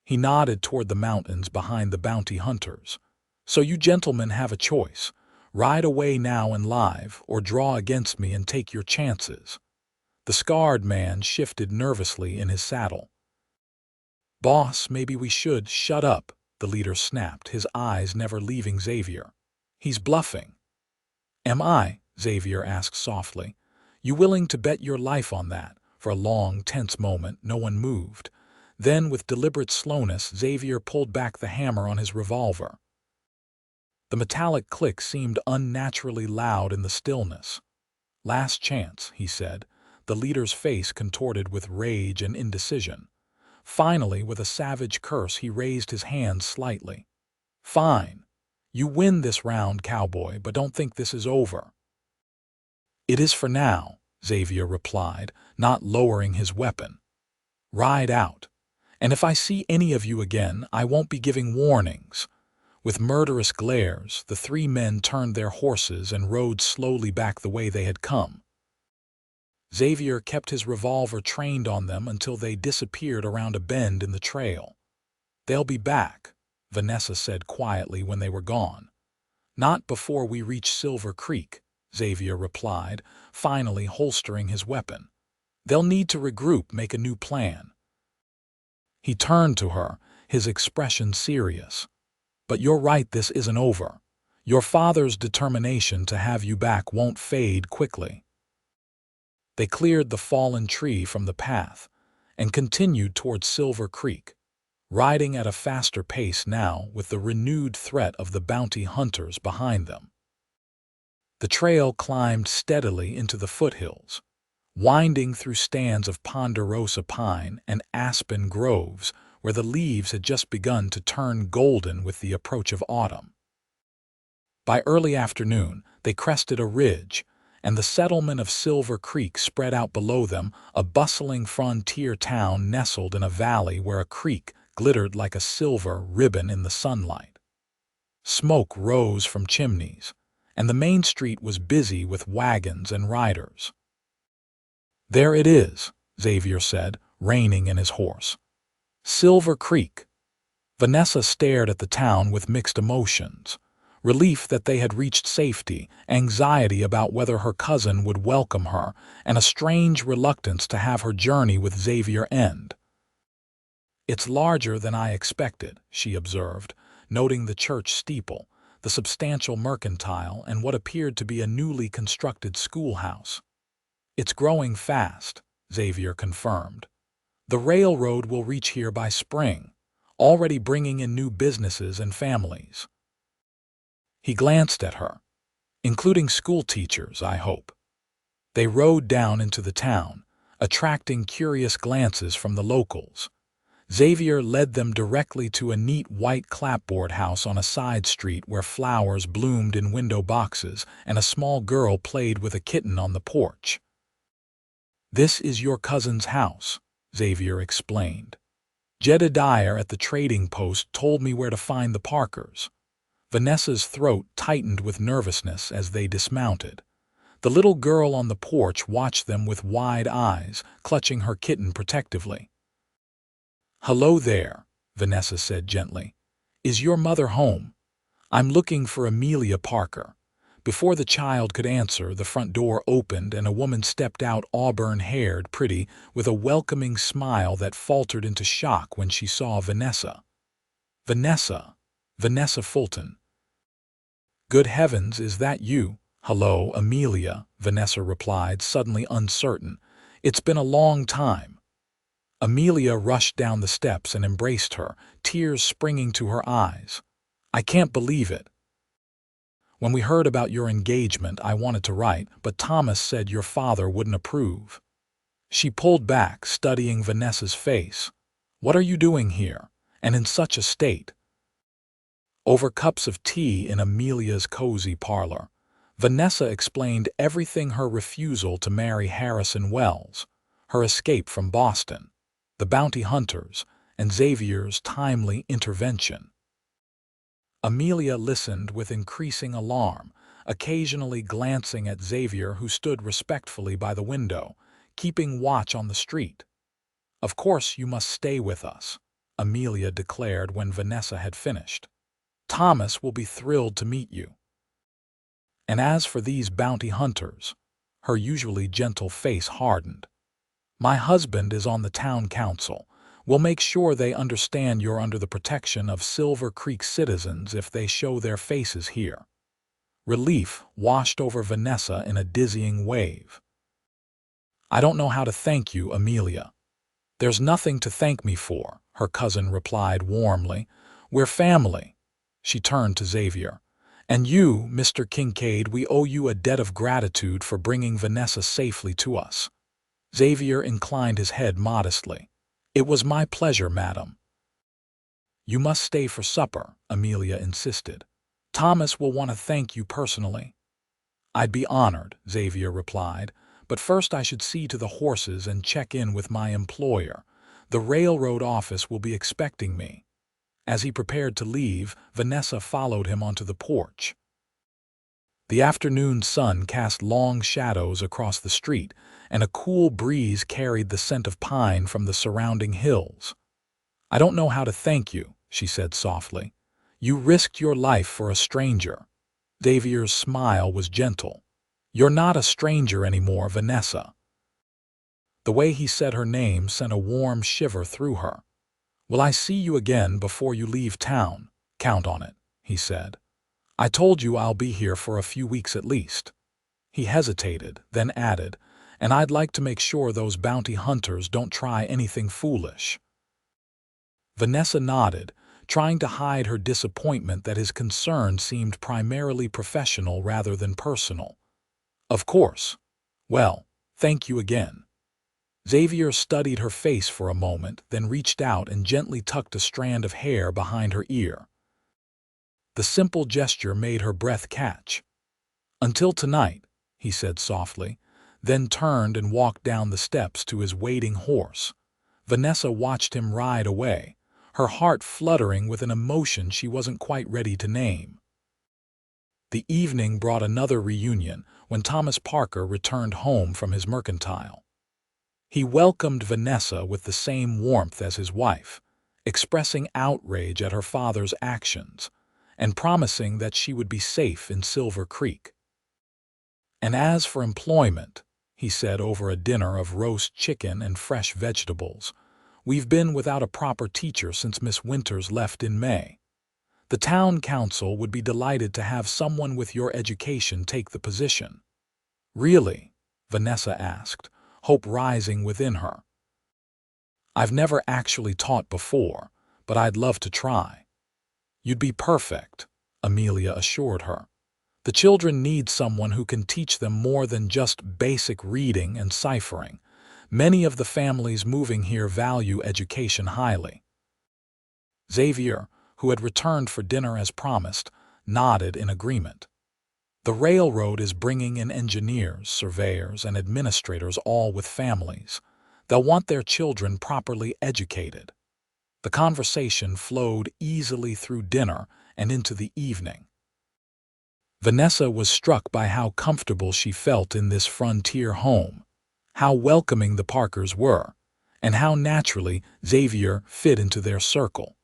He nodded toward the mountains behind the bounty hunters. "So you gentlemen have a choice. Ride away now and live, or draw against me and take your chances." The scarred man shifted nervously in his saddle. "Boss, maybe we should—" "Shut up," the leader snapped, his eyes never leaving Xavier. "He's bluffing." "Am I?" Xavier asked softly. "You willing to bet your life on that?" For a long, tense moment, no one moved. Then, with deliberate slowness, Xavier pulled back the hammer on his revolver. The metallic click seemed unnaturally loud in the stillness. "Last chance," he said, the leader's face contorted with rage and indecision. Finally, with a savage curse, he raised his hand slightly. "Fine. You win this round, Cowboy, but don't think this is over." "It is for now," Xavier replied, not lowering his weapon. "Ride out. And if I see any of you again, I won't be giving warnings." With murderous glares, the 3 men turned their horses and rode slowly back the way they had come. Xavier kept his revolver trained on them until they disappeared around a bend in the trail. "They'll be back," Vanessa said quietly when they were gone. "Not before we reach Silver Creek," Xavier replied, finally holstering his weapon. "They'll need to regroup, make a new plan." He turned to her, his expression serious. "But you're right, this isn't over. Your father's determination to have you back won't fade quickly." They cleared the fallen tree from the path and continued towards Silver Creek, riding at a faster pace now with the renewed threat of the bounty hunters behind them. The trail climbed steadily into the foothills, winding through stands of ponderosa pine and aspen groves where the leaves had just begun to turn golden with the approach of autumn. By early afternoon, they crested a ridge, and the settlement of Silver Creek spread out below them, a bustling frontier town nestled in a valley where a creek glittered like a silver ribbon in the sunlight. Smoke rose from chimneys, and the main street was busy with wagons and riders. "There it is," Xavier said, reining in his horse. "Silver Creek." Vanessa stared at the town with mixed emotions. relief that they had reached safety, anxiety about whether her cousin would welcome her, and a strange reluctance to have her journey with Xavier end. "It's larger than I expected," she observed, noting the church steeple, the substantial mercantile, and what appeared to be a newly constructed schoolhouse. "It's growing fast," Xavier confirmed. "The railroad will reach here by spring, already bringing in new businesses and families." He glanced at her. "Including school teachers, I hope." They rode down into the town, attracting curious glances from the locals. Xavier led them directly to a neat white clapboard house on a side street where flowers bloomed in window boxes and a small girl played with a kitten on the porch. "This is your cousin's house," Xavier explained. "Jedediah at the trading post told me where to find the Parkers." Vanessa's throat tightened with nervousness as they dismounted. The little girl on the porch watched them with wide eyes, clutching her kitten protectively. "Hello there," Vanessa said gently. "Is your mother home? I'm looking for Amelia Parker." Before the child could answer, the front door opened and a woman stepped out, auburn-haired, pretty, with a welcoming smile that faltered into shock when she saw Vanessa. Vanessa Fulton." "Good heavens, is that you?" "Hello, Amelia," Vanessa replied, suddenly uncertain. "It's been a long time." Amelia rushed down the steps and embraced her, tears springing to her eyes. "I can't believe it. When we heard about your engagement, I wanted to write, but Thomas said your father wouldn't approve." She pulled back, studying Vanessa's face. "What are you doing here, and in such a state?" Over cups of tea in Amelia's cozy parlor, Vanessa explained everything: her refusal to marry Harrison Wells, her escape from Boston, the bounty hunters, and Xavier's timely intervention. Amelia listened with increasing alarm, occasionally glancing at Xavier, who stood respectfully by the window, keeping watch on the street. "Of course you must stay with us," Amelia declared when Vanessa had finished. "Thomas will be thrilled to meet you. And as for these bounty hunters," her usually gentle face hardened, "my husband is on the town council. We'll make sure they understand you're under the protection of Silver Creek citizens if they show their faces here." Relief washed over Vanessa in a dizzying wave. "I don't know how to thank you, Amelia." "There's nothing to thank me for," her cousin replied warmly. "We're family." She turned to Xavier. "And you, Mr. Kincaid, we owe you a debt of gratitude for bringing Vanessa safely to us." Xavier inclined his head modestly. "It was my pleasure, madam." "You must stay for supper," Amelia insisted. "Thomas will want to thank you personally." "I'd be honored," Xavier replied, "but first I should see to the horses and check in with my employer. The railroad office will be expecting me." As he prepared to leave, Vanessa followed him onto the porch. The afternoon sun cast long shadows across the street, and a cool breeze carried the scent of pine from the surrounding hills. "I don't know how to thank you," she said softly. "You risked your life for a stranger." Xavier's smile was gentle. "You're not a stranger anymore, Vanessa." The way he said her name sent a warm shiver through her. "Will I see you again before you leave town?" "Count on it," he said. "I told you I'll be here for a few weeks at least." He hesitated, then added, "And I'd like to make sure those bounty hunters don't try anything foolish." Vanessa nodded, trying to hide her disappointment that his concern seemed primarily professional rather than personal. "Of course. Well, thank you again." Xavier studied her face for a moment, then reached out and gently tucked a strand of hair behind her ear. The simple gesture made her breath catch. "Until tonight," he said softly, then turned and walked down the steps to his waiting horse. Vanessa watched him ride away, her heart fluttering with an emotion she wasn't quite ready to name. The evening brought another reunion when Thomas Parker returned home from his mercantile. He welcomed Vanessa with the same warmth as his wife, expressing outrage at her father's actions, and promising that she would be safe in Silver Creek. "And as for employment," he said over a dinner of roast chicken and fresh vegetables, "we've been without a proper teacher since Miss Winters left in May. The town council would be delighted to have someone with your education take the position." "Really?" Vanessa asked, hope rising within her. "I've never actually taught before, but I'd love to try." "You'd be perfect," Amelia assured her. "The children need someone who can teach them more than just basic reading and ciphering. Many of the families moving here value education highly." Xavier, who had returned for dinner as promised, nodded in agreement. "The railroad is bringing in engineers, surveyors, and administrators, all with families. They'll want their children properly educated." The conversation flowed easily through dinner and into the evening. Vanessa was struck by how comfortable she felt in this frontier home, how welcoming the Parkers were, and how naturally Xavier fit into their circle.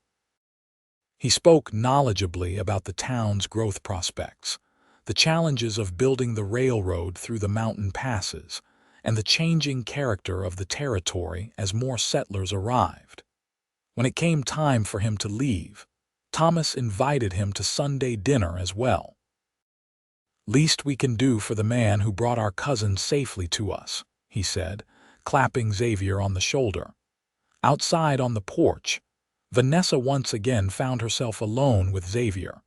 He spoke knowledgeably about the town's growth prospects, the challenges of building the railroad through the mountain passes, and the changing character of the territory as more settlers arrived. When it came time for him to leave, Thomas invited him to Sunday dinner as well. "Least we can do for the man who brought our cousin safely to us," he said, clapping Xavier on the shoulder. Outside on the porch, Vanessa once again found herself alone with Xavier.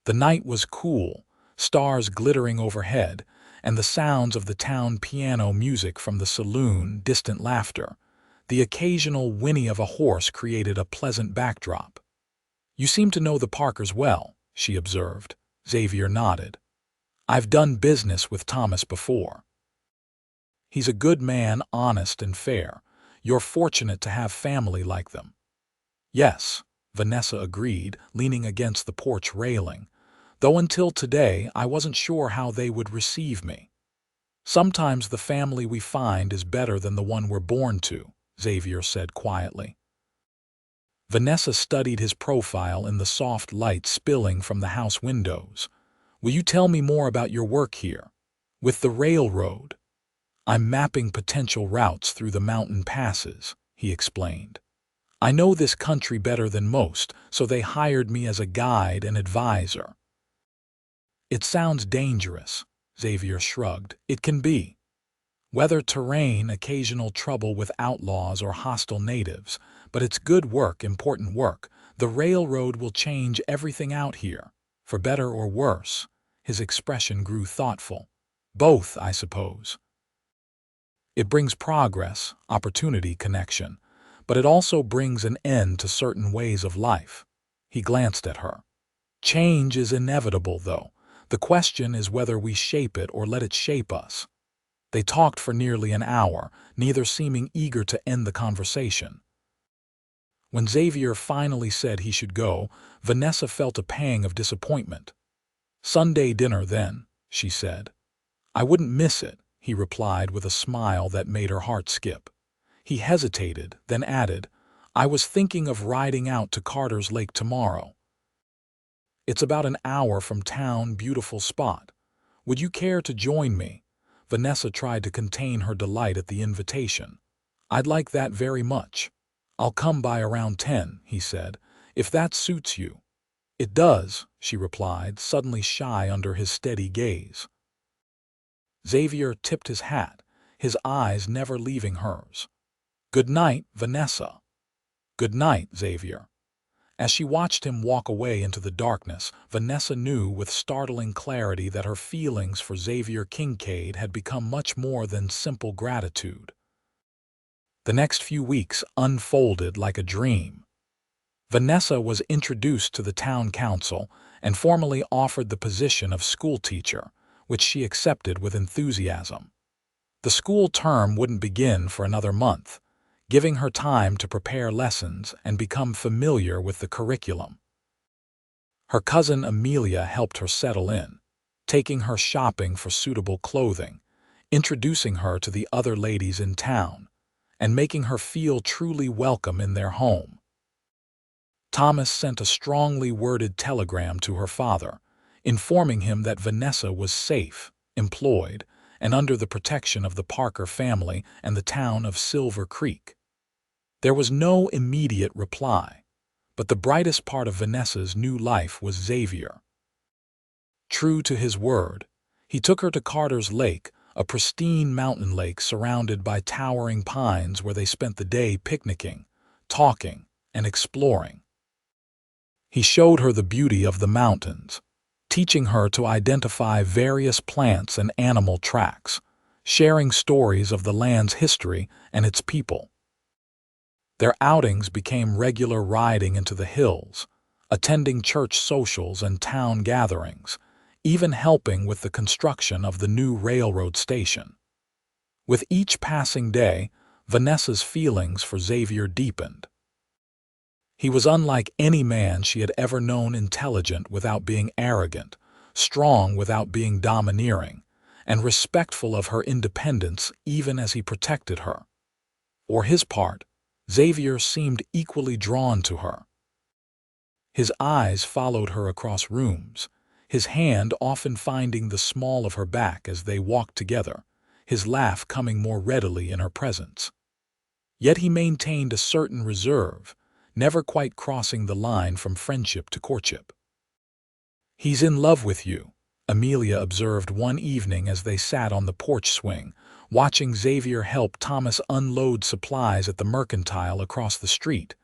The night was cool, stars glittering overhead, and the sounds of the town piano music from the saloon, distant laughter, the occasional whinny of a horse created a pleasant backdrop. "You seem to know the Parkers well," she observed. Xavier nodded. "I've done business with Thomas before. He's a good man, honest and fair. You're fortunate to have family like them." "Yes," Vanessa agreed, leaning against the porch railing, "though until today I wasn't sure how they would receive me." "Sometimes the family we find is better than the one we're born to," Xavier said quietly. Vanessa studied his profile in the soft light spilling from the house windows. "Will you tell me more about your work here? With the railroad?" "I'm mapping potential routes through the mountain passes," he explained. "I know this country better than most, so they hired me as a guide and advisor." "It sounds dangerous," Xavier shrugged. "It can be. Weather terrain, occasional trouble with outlaws or hostile natives, but it's good work, important work. The railroad will change everything out here, for better or worse." His expression grew thoughtful. "Both, I suppose. It brings progress, opportunity, connection, but it also brings an end to certain ways of life." He glanced at her. "Change is inevitable, though. The question is whether we shape it or let it shape us." They talked for nearly an hour, neither seeming eager to end the conversation. When Xavier finally said he should go, Vanessa felt a pang of disappointment. "Sunday dinner, then," she said. "I wouldn't miss it," he replied with a smile that made her heart skip. He hesitated, then added, "I was thinking of riding out to Carter's Lake tomorrow. It's about an hour from town, beautiful spot. Would you care to join me?" Vanessa tried to contain her delight at the invitation. "I'd like that very much. I'll come by around 10, he said, "if that suits you." "It does," she replied, suddenly shy under his steady gaze. Xavier tipped his hat, his eyes never leaving hers. "Good night, Vanessa." "Good night, Xavier." As she watched him walk away into the darkness, Vanessa knew with startling clarity that her feelings for Xavier Kincaid had become much more than simple gratitude. The next few weeks unfolded like a dream. Vanessa was introduced to the town council and formally offered the position of schoolteacher, which she accepted with enthusiasm. The school term wouldn't begin for another month, giving her time to prepare lessons and become familiar with the curriculum. Her cousin Amelia helped her settle in, taking her shopping for suitable clothing, introducing her to the other ladies in town, and making her feel truly welcome in their home. Thomas sent a strongly worded telegram to her father, informing him that Vanessa was safe, employed, and under the protection of the Parker family and the town of Silver Creek. There was no immediate reply, but the brightest part of Vanessa's new life was Xavier. True to his word, he took her to Carter's Lake, a pristine mountain lake surrounded by towering pines where they spent the day picnicking, talking, and exploring. He showed her the beauty of the mountains, teaching her to identify various plants and animal tracks, sharing stories of the land's history and its people. Their outings became regular riding into the hills, attending church socials and town gatherings, even helping with the construction of the new railroad station. With each passing day, Vanessa's feelings for Xavier deepened. He was unlike any man she had ever known, intelligent without being arrogant, strong without being domineering, and respectful of her independence even as he protected her. For his part, Xavier seemed equally drawn to her. His eyes followed her across rooms, his hand often finding the small of her back as they walked together, his laugh coming more readily in her presence. Yet he maintained a certain reserve, never quite crossing the line from friendship to courtship. "He's in love with you," Amelia observed one evening as they sat on the porch swing, watching Xavier help Thomas unload supplies at the mercantile across the street.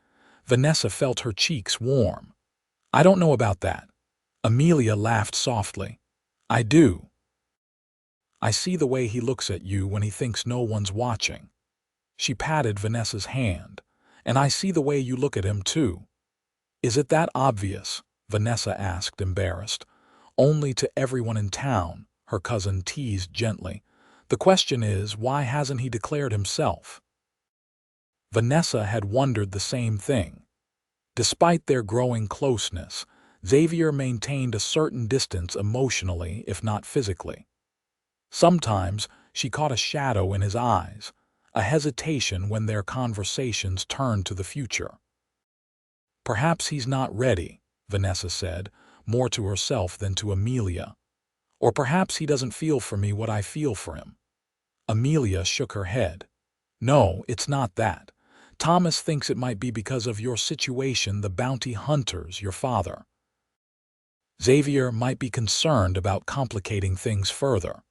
Vanessa felt her cheeks warm. "I don't know about that." Amelia laughed softly. "I do. I see the way he looks at you when he thinks no one's watching." She patted Vanessa's hand. "And I see the way you look at him, too." "Is it that obvious?" Vanessa asked, embarrassed. "Only to everyone in town," her cousin teased gently. "The question is, why hasn't he declared himself?" Vanessa had wondered the same thing. Despite their growing closeness, Xavier maintained a certain distance emotionally, if not physically. Sometimes she caught a shadow in his eyes, a hesitation when their conversations turned to the future. "Perhaps he's not ready," Vanessa said, more to herself than to Amelia. "Or perhaps he doesn't feel for me what I feel for him." Amelia shook her head. "No, it's not that. Thomas thinks it might be because of your situation, the bounty hunters, your father. Xavier might be concerned about complicating things further."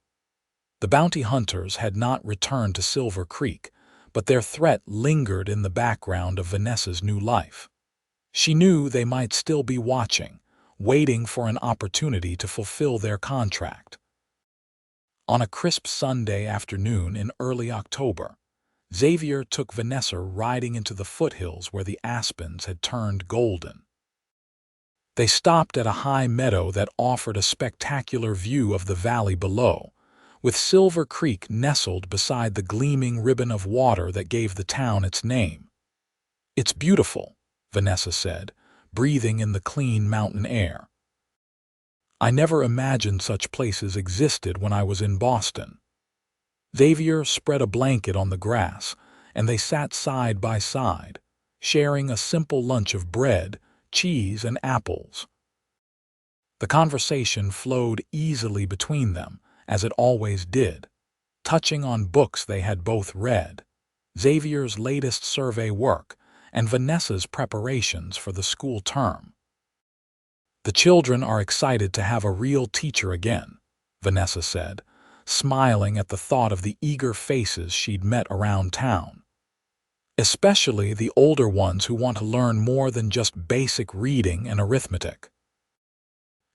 The bounty hunters had not returned to Silver Creek, but their threat lingered in the background of Vanessa's new life. She knew they might still be watching, waiting for an opportunity to fulfill their contract. On a crisp Sunday afternoon in early October, Xavier took Vanessa riding into the foothills where the aspens had turned golden. They stopped at a high meadow that offered a spectacular view of the valley below, with Silver Creek nestled beside the gleaming ribbon of water that gave the town its name. "It's beautiful," Vanessa said, breathing in the clean mountain air. "I never imagined such places existed when I was in Boston." Xavier spread a blanket on the grass, and they sat side by side, sharing a simple lunch of bread, cheese, and apples. The conversation flowed easily between them, as it always did, touching on books they had both read, Xavier's latest survey work, and Vanessa's preparations for the school term. "The children are excited to have a real teacher again," Vanessa said, smiling at the thought of the eager faces she'd met around town. "Especially the older ones who want to learn more than just basic reading and arithmetic."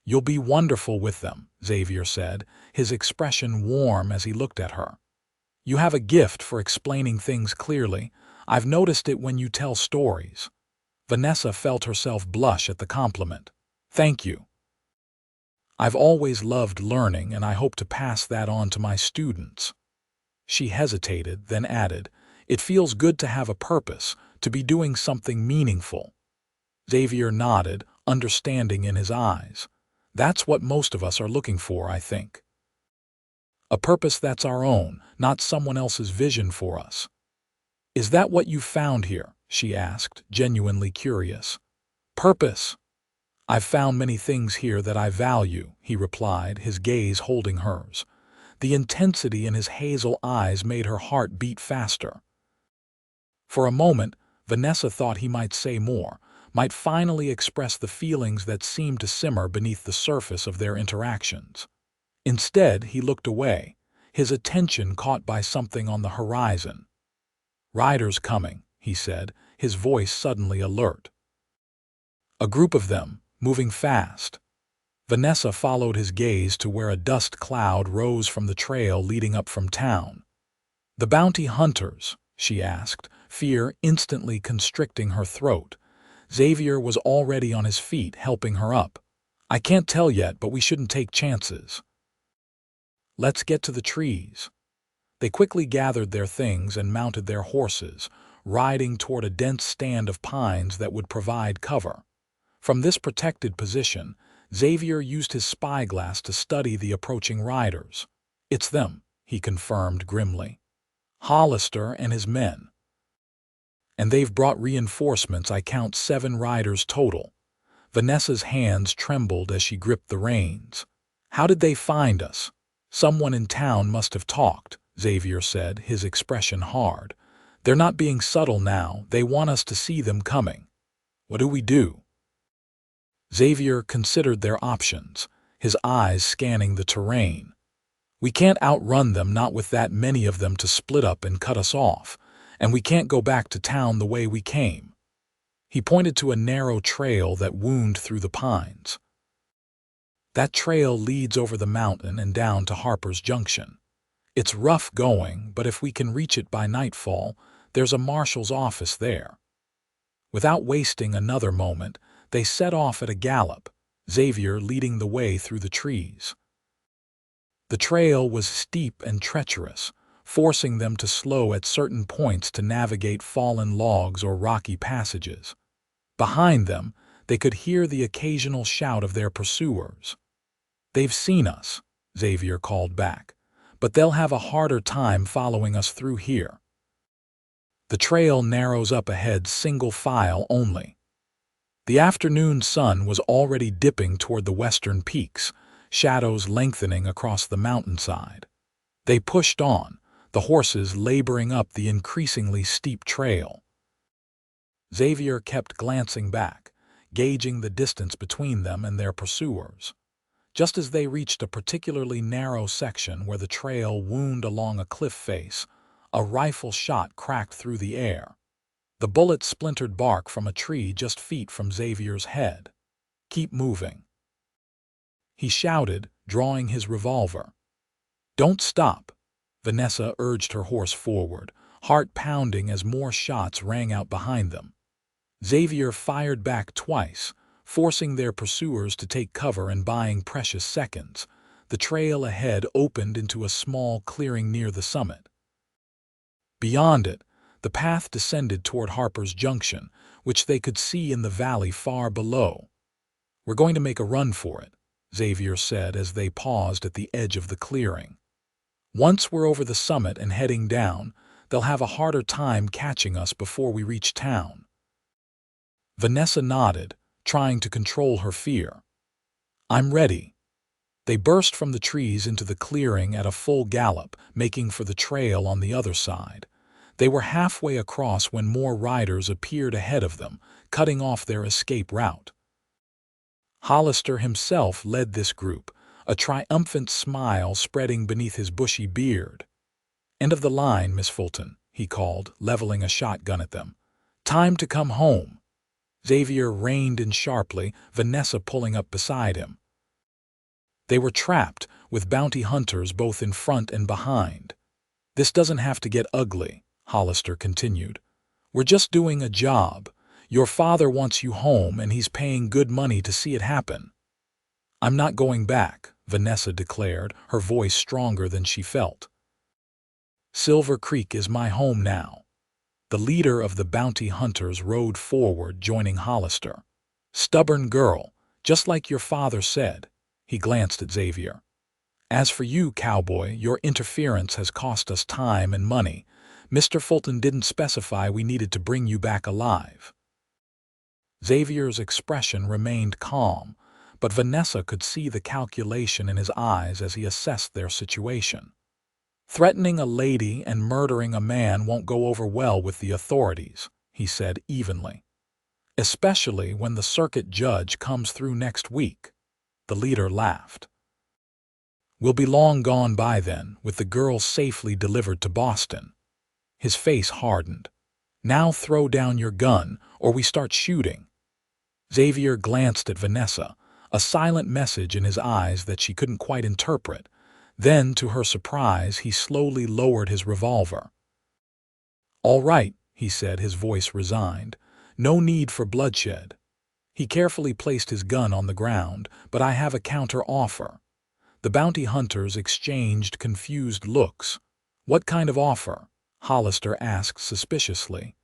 "You'll be wonderful with them," Xavier said, his expression warm as he looked at her. "You have a gift for explaining things clearly. I've noticed it when you tell stories." Vanessa felt herself blush at the compliment. "Thank you. I've always loved learning, and I hope to pass that on to my students." She hesitated, then added, "It feels good to have a purpose, to be doing something meaningful." Xavier nodded, understanding in his eyes. "That's what most of us are looking for, I think. A purpose that's our own, not someone else's vision for us." "Is that what you found here?" she asked, genuinely curious. Purpose. I've found many things here that I value, he replied, his gaze holding hers. The intensity in his hazel eyes made her heart beat faster. For a moment, Vanessa thought he might say more, might finally express the feelings that seemed to simmer beneath the surface of their interactions. Instead, he looked away, his attention caught by something on the horizon. "Riders coming," he said, his voice suddenly alert. A group of them, moving fast. Vanessa followed his gaze to where a dust cloud rose from the trail leading up from town. "The bounty hunters?" she asked, fear instantly constricting her throat. Xavier was already on his feet, helping her up. "I can't tell yet, but we shouldn't take chances." "Let's get to the trees." They quickly gathered their things and mounted their horses, riding toward a dense stand of pines that would provide cover. From this protected position, Xavier used his spyglass to study the approaching riders. "It's them," he confirmed grimly. "Hollister and his men. And they've brought reinforcements. I count 7 riders total." Vanessa's hands trembled as she gripped the reins. "How did they find us?" "Someone in town must have talked," Xavier said, his expression hard. "They're not being subtle now. They want us to see them coming." "What do we do?" Xavier considered their options, his eyes scanning the terrain. "We can't outrun them, not with that many of them to split up and cut us off, and we can't go back to town the way we came." He pointed to a narrow trail that wound through the pines. "That trail leads over the mountain and down to Harper's Junction. It's rough going, but if we can reach it by nightfall, there's a marshal's office there." Without wasting another moment, they set off at a gallop, Xavier leading the way through the trees. The trail was steep and treacherous, forcing them to slow at certain points to navigate fallen logs or rocky passages. Behind them, they could hear the occasional shout of their pursuers. "They've seen us," Xavier called back, "but they'll have a harder time following us through here." The trail narrows up ahead, single file only. The afternoon sun was already dipping toward the western peaks, shadows lengthening across the mountainside. They pushed on, the horses laboring up the increasingly steep trail. Xavier kept glancing back, gauging the distance between them and their pursuers. Just as they reached a particularly narrow section where the trail wound along a cliff face, a rifle shot cracked through the air. The bullet splintered bark from a tree just feet from Xavier's head. "Keep moving," he shouted, drawing his revolver. "Don't stop," Vanessa urged her horse forward, heart pounding as more shots rang out behind them. Xavier fired back twice, forcing their pursuers to take cover and buying precious seconds. The trail ahead opened into a small clearing near the summit. Beyond it, the path descended toward Harper's Junction, which they could see in the valley far below. "We're going to make a run for it," Xavier said as they paused at the edge of the clearing. "Once we're over the summit and heading down, they'll have a harder time catching us before we reach town." Vanessa nodded, trying to control her fear. "I'm ready." They burst from the trees into the clearing at a full gallop, making for the trail on the other side. They were halfway across when more riders appeared ahead of them, cutting off their escape route. Hollister himself led this group, a triumphant smile spreading beneath his bushy beard. "End of the line, Miss Fulton," he called, leveling a shotgun at them. "Time to come home." Xavier reined in sharply, Vanessa pulling up beside him. They were trapped, with bounty hunters both in front and behind. "This doesn't have to get ugly," Hollister continued. "We're just doing a job. Your father wants you home, and he's paying good money to see it happen." "I'm not going back," Vanessa declared, her voice stronger than she felt. "Silver Creek is my home now." The leader of the bounty hunters rode forward, joining Hollister. "Stubborn girl, just like your father said." He glanced at Xavier. "As for you, Cowboy, your interference has cost us time and money. Mr. Fulton didn't specify we needed to bring you back alive." Xavier's expression remained calm, but Vanessa could see the calculation in his eyes as he assessed their situation. "Threatening a lady and murdering a man won't go over well with the authorities," he said evenly. "Especially when the circuit judge comes through next week." The leader laughed. "We'll be long gone by then, with the girl safely delivered to Boston." His face hardened. "Now throw down your gun, or we start shooting." Xavier glanced at Vanessa, a silent message in his eyes that she couldn't quite interpret. Then, to her surprise, he slowly lowered his revolver. "All right," he said, his voice resigned. "No need for bloodshed." He carefully placed his gun on the ground. "But I have a counter-offer." The bounty hunters exchanged confused looks. "What kind of offer?" Hollister asked suspiciously.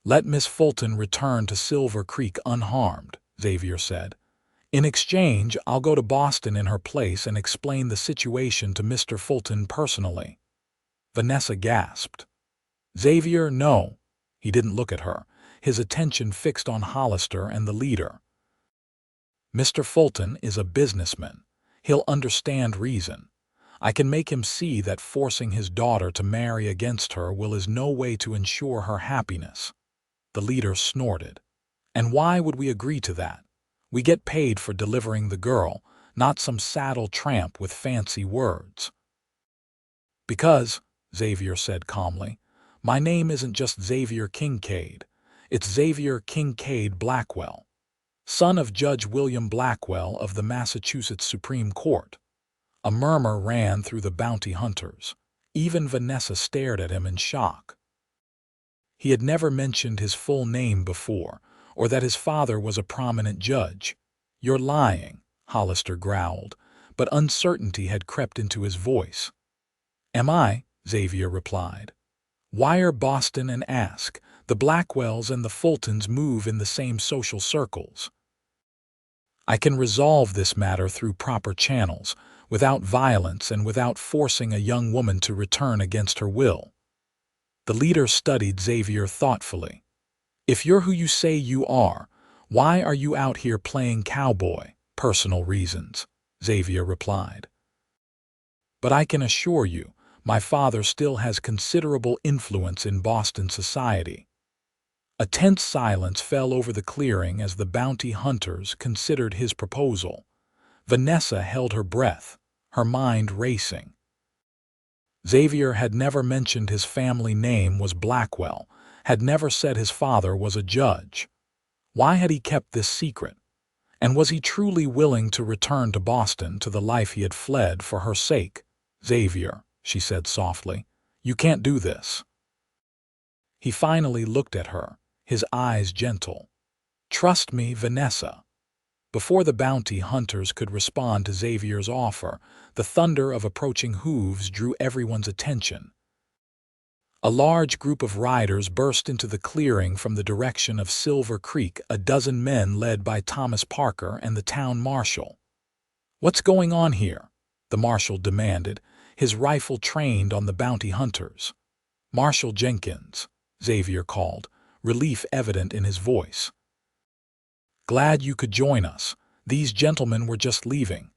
"Let Miss Fulton return to Silver Creek unharmed," Xavier said. "In exchange, I'll go to Boston in her place and explain the situation to Mr. Fulton personally." Vanessa gasped. "Xavier, no." He didn't look at her, his attention fixed on Hollister and the leader. "Mr. Fulton is a businessman. He'll understand reason. I can make him see that forcing his daughter to marry against her will is no way to ensure her happiness." The leader snorted. "And why would we agree to that? We get paid for delivering the girl, not some saddle tramp with fancy words." "Because," Xavier said calmly, "my name isn't just Xavier Kincaid. It's Xavier Kincaid Blackwell, son of Judge William Blackwell of the Massachusetts Supreme Court." A murmur ran through the bounty hunters. Even Vanessa stared at him in shock. He had never mentioned his full name before, or that his father was a prominent judge. "You're lying," Hollister growled, but uncertainty had crept into his voice. "Am I?" Xavier replied. "Wire Boston and ask. The Blackwells and the Fultons move in the same social circles. I can resolve this matter through proper channels, without violence and without forcing a young woman to return against her will." The leader studied Xavier thoughtfully. "If you're who you say you are, why are you out here playing cowboy?" "Personal reasons," Xavier replied. "But I can assure you, my father still has considerable influence in Boston society." A tense silence fell over the clearing as the bounty hunters considered his proposal. Vanessa held her breath, her mind racing. Xavier had never mentioned his family name was Blackwell, had never said his father was a judge. Why had he kept this secret? And was he truly willing to return to Boston, to the life he had fled for her sake? "Xavier," she said softly, "you can't do this." He finally looked at her, his eyes gentle. "Trust me, Vanessa." Before the bounty hunters could respond to Xavier's offer, the thunder of approaching hooves drew everyone's attention. A large group of riders burst into the clearing from the direction of Silver Creek, a dozen men led by Thomas Parker and the town marshal. "What's going on here?" the marshal demanded, his rifle trained on the bounty hunters. "Marshal Jenkins," Xavier called, relief evident in his voice. "Glad you could join us. These gentlemen were just leaving."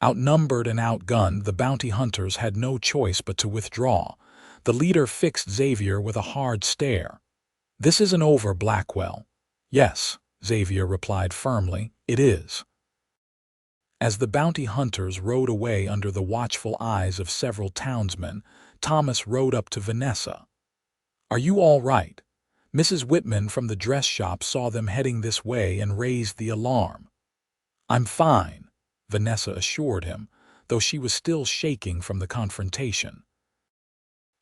Outnumbered and outgunned, the bounty hunters had no choice but to withdraw. The leader fixed Xavier with a hard stare. "This isn't over, Blackwell." "Yes," Xavier replied firmly, "it is." As the bounty hunters rode away under the watchful eyes of several townsmen, Thomas rode up to Vanessa. "Are you all right? Mrs. Whitman from the dress shop saw them heading this way and raised the alarm." "I'm fine," Vanessa assured him, though she was still shaking from the confrontation.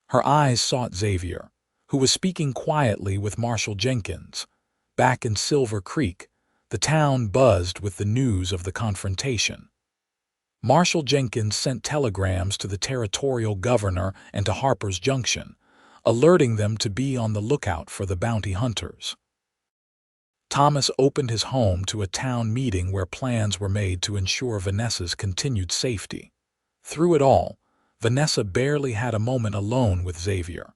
Her eyes sought Xavier, who was speaking quietly with Marshal Jenkins. Back in Silver Creek, the town buzzed with the news of the confrontation. Marshal Jenkins sent telegrams to the territorial governor and to Harper's Junction, alerting them to be on the lookout for the bounty hunters. Thomas opened his home to a town meeting where plans were made to ensure Vanessa's continued safety. Through it all, Vanessa barely had a moment alone with Xavier.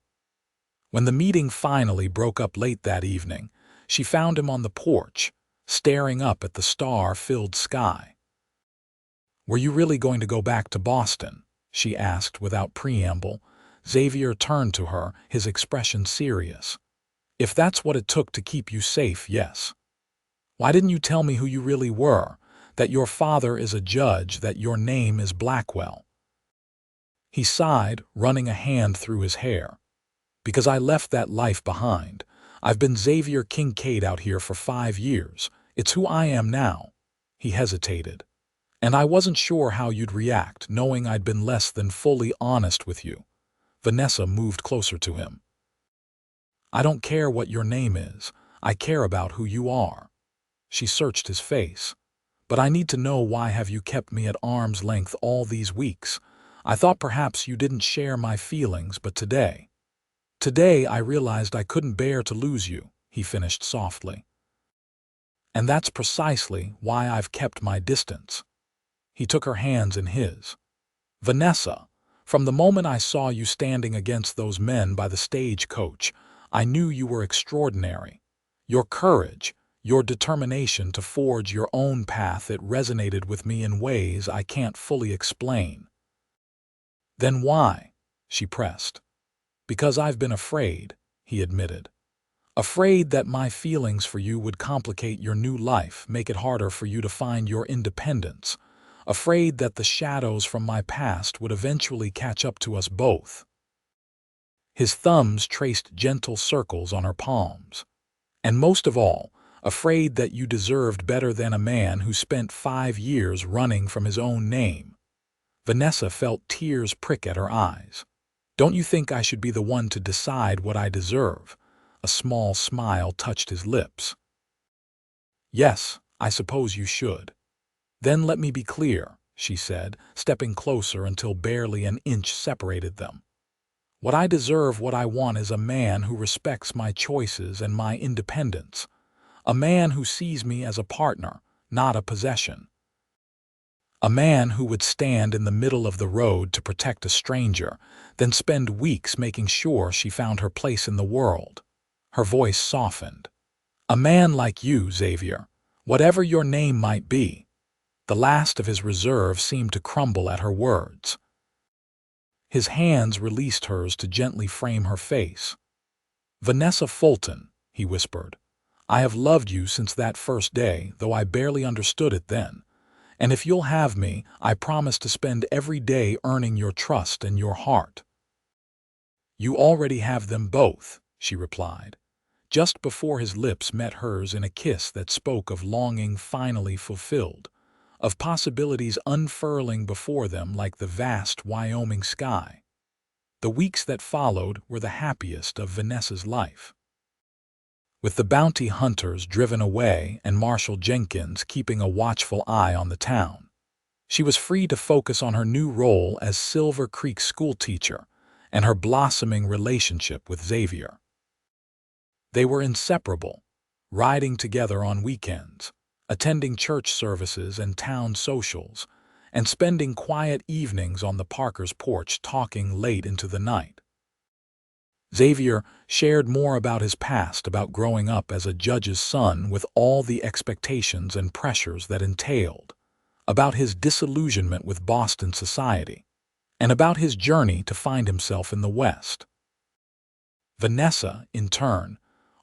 When the meeting finally broke up late that evening, she found him on the porch, staring up at the star-filled sky. "Were you really going to go back to Boston?" she asked without preamble. Xavier turned to her, his expression serious. "If that's what it took to keep you safe, yes. Why didn't you tell me who you really were, that your father is a judge, that your name is Blackwell?" He sighed, running a hand through his hair. "Because I left that life behind. I've been Xavier Kincaid out here for 5 years. It's who I am now." He hesitated. "And I wasn't sure how you'd react, knowing I'd been less than fully honest with you." Vanessa moved closer to him. "I don't care what your name is. I care about who you are." She searched his face. "But I need to know, why have you kept me at arm's length all these weeks? I thought perhaps you didn't share my feelings, but today I realized I couldn't bear to lose you," he finished softly. "And that's precisely why I've kept my distance." He took her hands in his. "Vanessa, from the moment I saw you standing against those men by the stagecoach, I knew you were extraordinary. Your courage, your determination to forge your own path, it resonated with me in ways I can't fully explain." "Then why?" she pressed. "Because I've been afraid," he admitted. "Afraid that my feelings for you would complicate your new life, make it harder for you to find your independence. Afraid that the shadows from my past would eventually catch up to us both." His thumbs traced gentle circles on her palms. "And most of all, afraid that you deserved better than a man who spent 5 years running from his own name." Vanessa felt tears prick at her eyes. "Don't you think I should be the one to decide what I deserve?" A small smile touched his lips. "Yes, I suppose you should." "Then let me be clear," she said, stepping closer until barely an inch separated them. "What I deserve, what I want, is a man who respects my choices and my independence. A man who sees me as a partner, not a possession. A man who would stand in the middle of the road to protect a stranger, then spend weeks making sure she found her place in the world." Her voice softened. "A man like you, Xavier, whatever your name might be." The last of his reserve seemed to crumble at her words. His hands released hers to gently frame her face. "Vanessa Fulton," he whispered, "I have loved you since that first day, though I barely understood it then. And if you'll have me, I promise to spend every day earning your trust and your heart." "You already have them both," she replied, just before his lips met hers in a kiss that spoke of longing finally fulfilled, of possibilities unfurling before them like the vast Wyoming sky. The weeks that followed were the happiest of Vanessa's life. With the bounty hunters driven away and Marshal Jenkins keeping a watchful eye on the town, she was free to focus on her new role as Silver Creek schoolteacher and her blossoming relationship with Xavier. They were inseparable, riding together on weekends, attending church services and town socials, and spending quiet evenings on the Parkers' porch talking late into the night. Xavier shared more about his past, about growing up as a judge's son with all the expectations and pressures that entailed, about his disillusionment with Boston society, and about his journey to find himself in the West. Vanessa, in turn,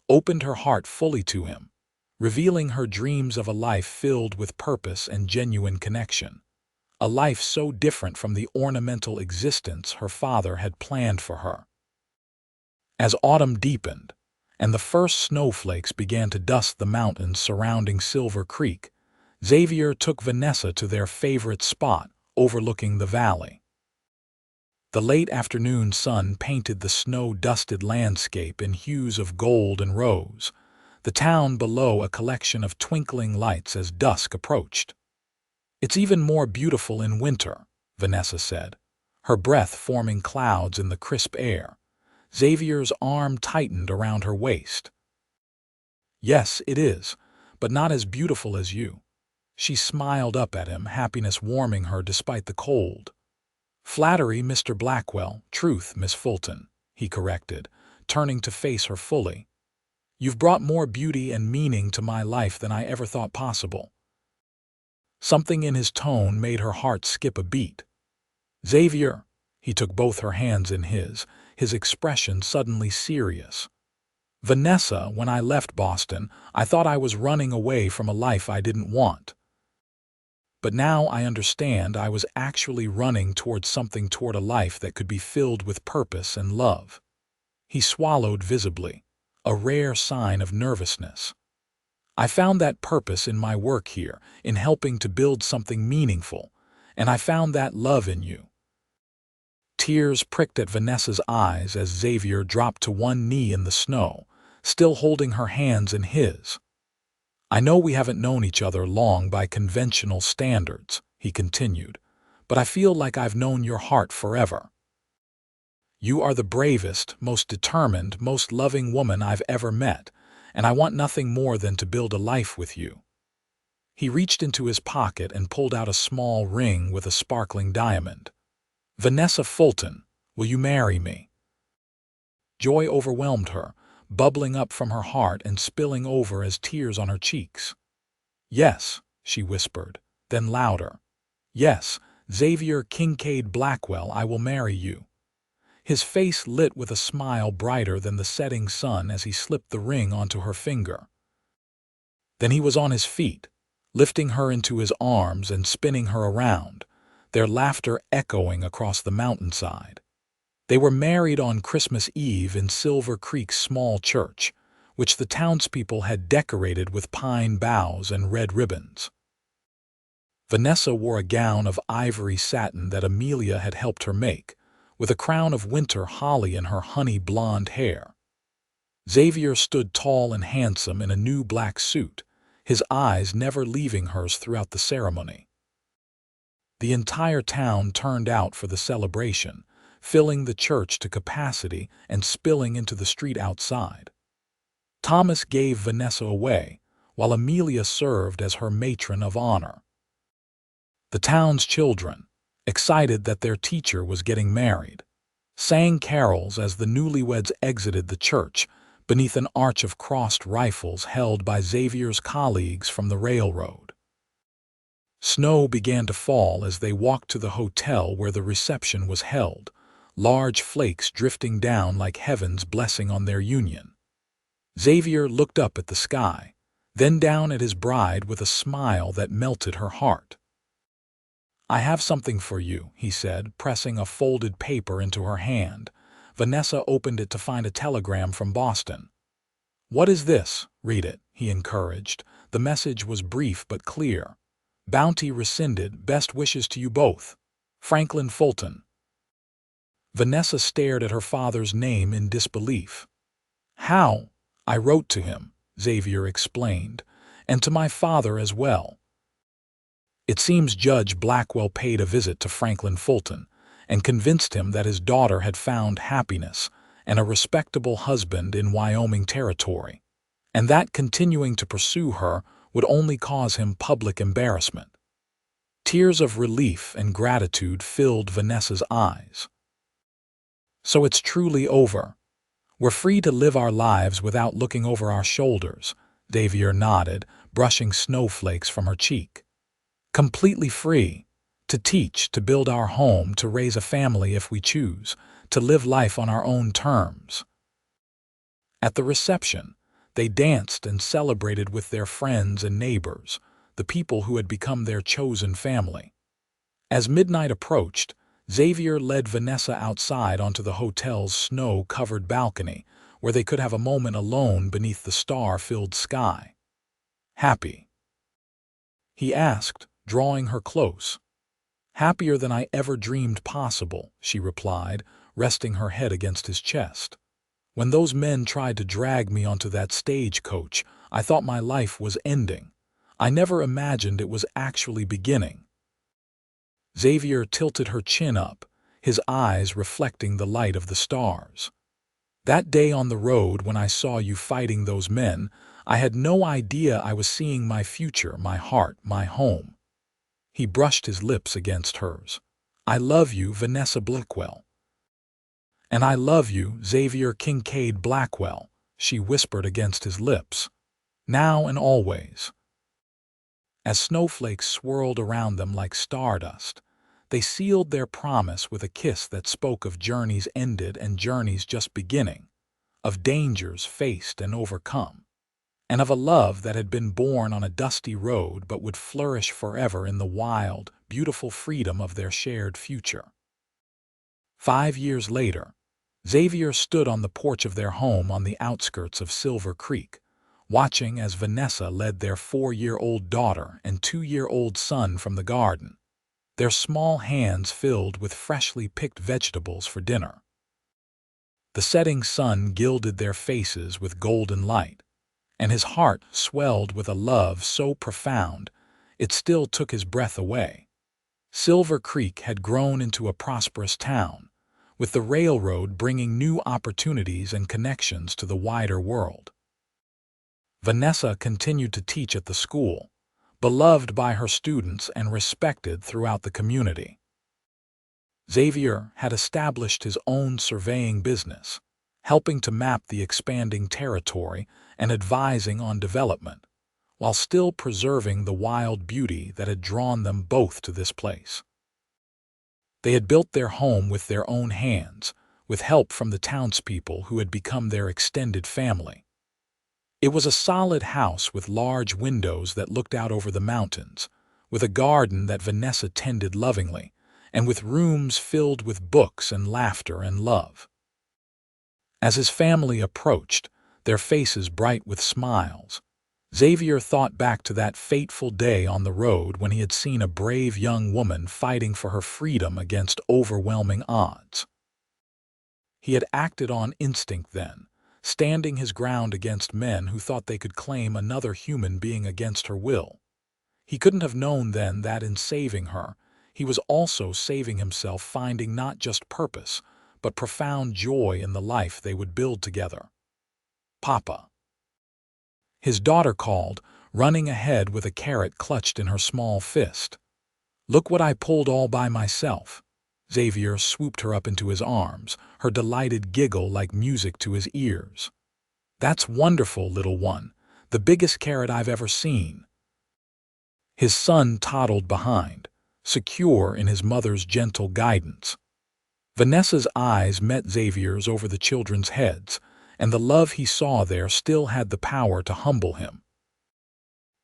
opened her heart fully to him, revealing her dreams of a life filled with purpose and genuine connection, a life so different from the ornamental existence her father had planned for her. As autumn deepened, and the first snowflakes began to dust the mountains surrounding Silver Creek, Xavier took Vanessa to their favorite spot overlooking the valley. The late afternoon sun painted the snow-dusted landscape in hues of gold and rose, the town below a collection of twinkling lights as dusk approached. "It's even more beautiful in winter," Vanessa said, her breath forming clouds in the crisp air. Xavier's arm tightened around her waist. "Yes, it is, but not as beautiful as you." She smiled up at him, happiness warming her despite the cold. "Flattery, Mr. Blackwell, truth, Miss Fulton," he corrected, turning to face her fully. You've brought more beauty and meaning to my life than I ever thought possible." Something in his tone made her heart skip a beat. "Xavier," he took both her hands in his expression suddenly serious. "Vanessa, when I left Boston, I thought I was running away from a life I didn't want. But now I understand I was actually running toward a life that could be filled with purpose and love." He swallowed visibly, a rare sign of nervousness. "I found that purpose in my work here, in helping to build something meaningful, and I found that love in you." Tears pricked at Vanessa's eyes as Xavier dropped to one knee in the snow, still holding her hands in his. "I know we haven't known each other long by conventional standards," he continued, "but I feel like I've known your heart forever. You are the bravest, most determined, most loving woman I've ever met, and I want nothing more than to build a life with you." He reached into his pocket and pulled out a small ring with a sparkling diamond. "Vanessa Fulton, will you marry me?" Joy overwhelmed her, bubbling up from her heart and spilling over as tears on her cheeks. "Yes," she whispered, then louder. "Yes, Xavier Kincaid Blackwell, I will marry you." His face lit with a smile brighter than the setting sun as he slipped the ring onto her finger. Then he was on his feet, lifting her into his arms and spinning her around, their laughter echoing across the mountainside. They were married on Christmas Eve in Silver Creek's small church, which the townspeople had decorated with pine boughs and red ribbons. Vanessa wore a gown of ivory satin that Amelia had helped her make, with a crown of winter holly in her honey blonde hair. Xavier stood tall and handsome in a new black suit, his eyes never leaving hers throughout the ceremony. The entire town turned out for the celebration, filling the church to capacity and spilling into the street outside. Thomas gave Vanessa away, while Amelia served as her matron of honor. The town's children, excited that their teacher was getting married, sang carols as the newlyweds exited the church beneath an arch of crossed rifles held by Xavier's colleagues from the railroad. Snow began to fall as they walked to the hotel where the reception was held, large flakes drifting down like heaven's blessing on their union. Xavier looked up at the sky, then down at his bride with a smile that melted her heart. "I have something for you," he said, pressing a folded paper into her hand. Vanessa opened it to find a telegram from Boston. "What is this? Read it," he encouraged. The message was brief but clear. "Bounty rescinded. Best wishes to you both. Franklin Fulton." Vanessa stared at her father's name in disbelief. "How?" "I wrote to him," Xavier explained, "and to my father as well. It seems Judge Blackwell paid a visit to Franklin Fulton and convinced him that his daughter had found happiness and a respectable husband in Wyoming Territory, and that continuing to pursue her would only cause him public embarrassment." Tears of relief and gratitude filled Vanessa's eyes. "So it's truly over. We're free to live our lives without looking over our shoulders," Xavier nodded, brushing snowflakes from her cheek. "Completely free. To teach, to build our home, to raise a family if we choose, to live life on our own terms." At the reception, they danced and celebrated with their friends and neighbors, the people who had become their chosen family. As midnight approached, Xavier led Vanessa outside onto the hotel's snow-covered balcony, where they could have a moment alone beneath the star-filled sky. "Happy?" he asked, drawing her close. "Happier than I ever dreamed possible," she replied, resting her head against his chest. "When those men tried to drag me onto that stagecoach, I thought my life was ending. I never imagined it was actually beginning." Xavier tilted her chin up, his eyes reflecting the light of the stars. "That day on the road when I saw you fighting those men, I had no idea I was seeing my future, my heart, my home." He brushed his lips against hers. "I love you, Vanessa Blackwell." "And I love you, Xavier Kincaid Blackwell," she whispered against his lips. Now and always. As snowflakes swirled around them like stardust, they sealed their promise with a kiss that spoke of journeys ended and journeys just beginning, of dangers faced and overcome, and of a love that had been born on a dusty road but would flourish forever in the wild, beautiful freedom of their shared future. 5 years later, Xavier stood on the porch of their home on the outskirts of Silver Creek, watching as Vanessa led their 4-year-old daughter and 2-year-old son from the garden, their small hands filled with freshly picked vegetables for dinner. The setting sun gilded their faces with golden light, and his heart swelled with a love so profound it still took his breath away. Silver Creek had grown into a prosperous town, with the railroad bringing new opportunities and connections to the wider world. Vanessa continued to teach at the school, beloved by her students and respected throughout the community. Xavier had established his own surveying business, helping to map the expanding territory and advising on development, while still preserving the wild beauty that had drawn them both to this place. They had built their home with their own hands, with help from the townspeople who had become their extended family. It was a solid house with large windows that looked out over the mountains, with a garden that Vanessa tended lovingly, and with rooms filled with books and laughter and love. As his family approached, their faces bright with smiles, Xavier thought back to that fateful day on the road when he had seen a brave young woman fighting for her freedom against overwhelming odds. He had acted on instinct then, standing his ground against men who thought they could claim another human being against her will. He couldn't have known then that in saving her, he was also saving himself, finding not just purpose, but profound joy in the life they would build together. "Papa." His daughter called, running ahead with a carrot clutched in her small fist. "Look what I pulled all by myself." Xavier swooped her up into his arms, her delighted giggle like music to his ears. "That's wonderful, little one, the biggest carrot I've ever seen." His son toddled behind, secure in his mother's gentle guidance. Vanessa's eyes met Xavier's over the children's heads, and the love he saw there still had the power to humble him.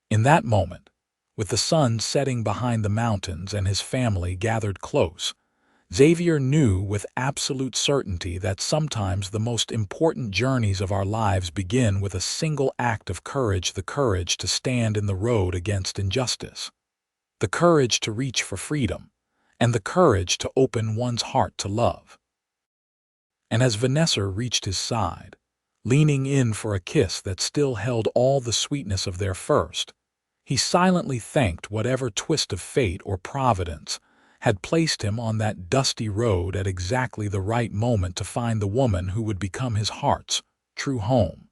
In that moment, with the sun setting behind the mountains and his family gathered close, Xavier knew with absolute certainty that sometimes the most important journeys of our lives begin with a single act of courage, the courage to stand in the road against injustice, the courage to reach for freedom, and the courage to open one's heart to love. And as Vanessa reached his side, leaning in for a kiss that still held all the sweetness of their first, he silently thanked whatever twist of fate or providence had placed him on that dusty road at exactly the right moment to find the woman who would become his heart's true home.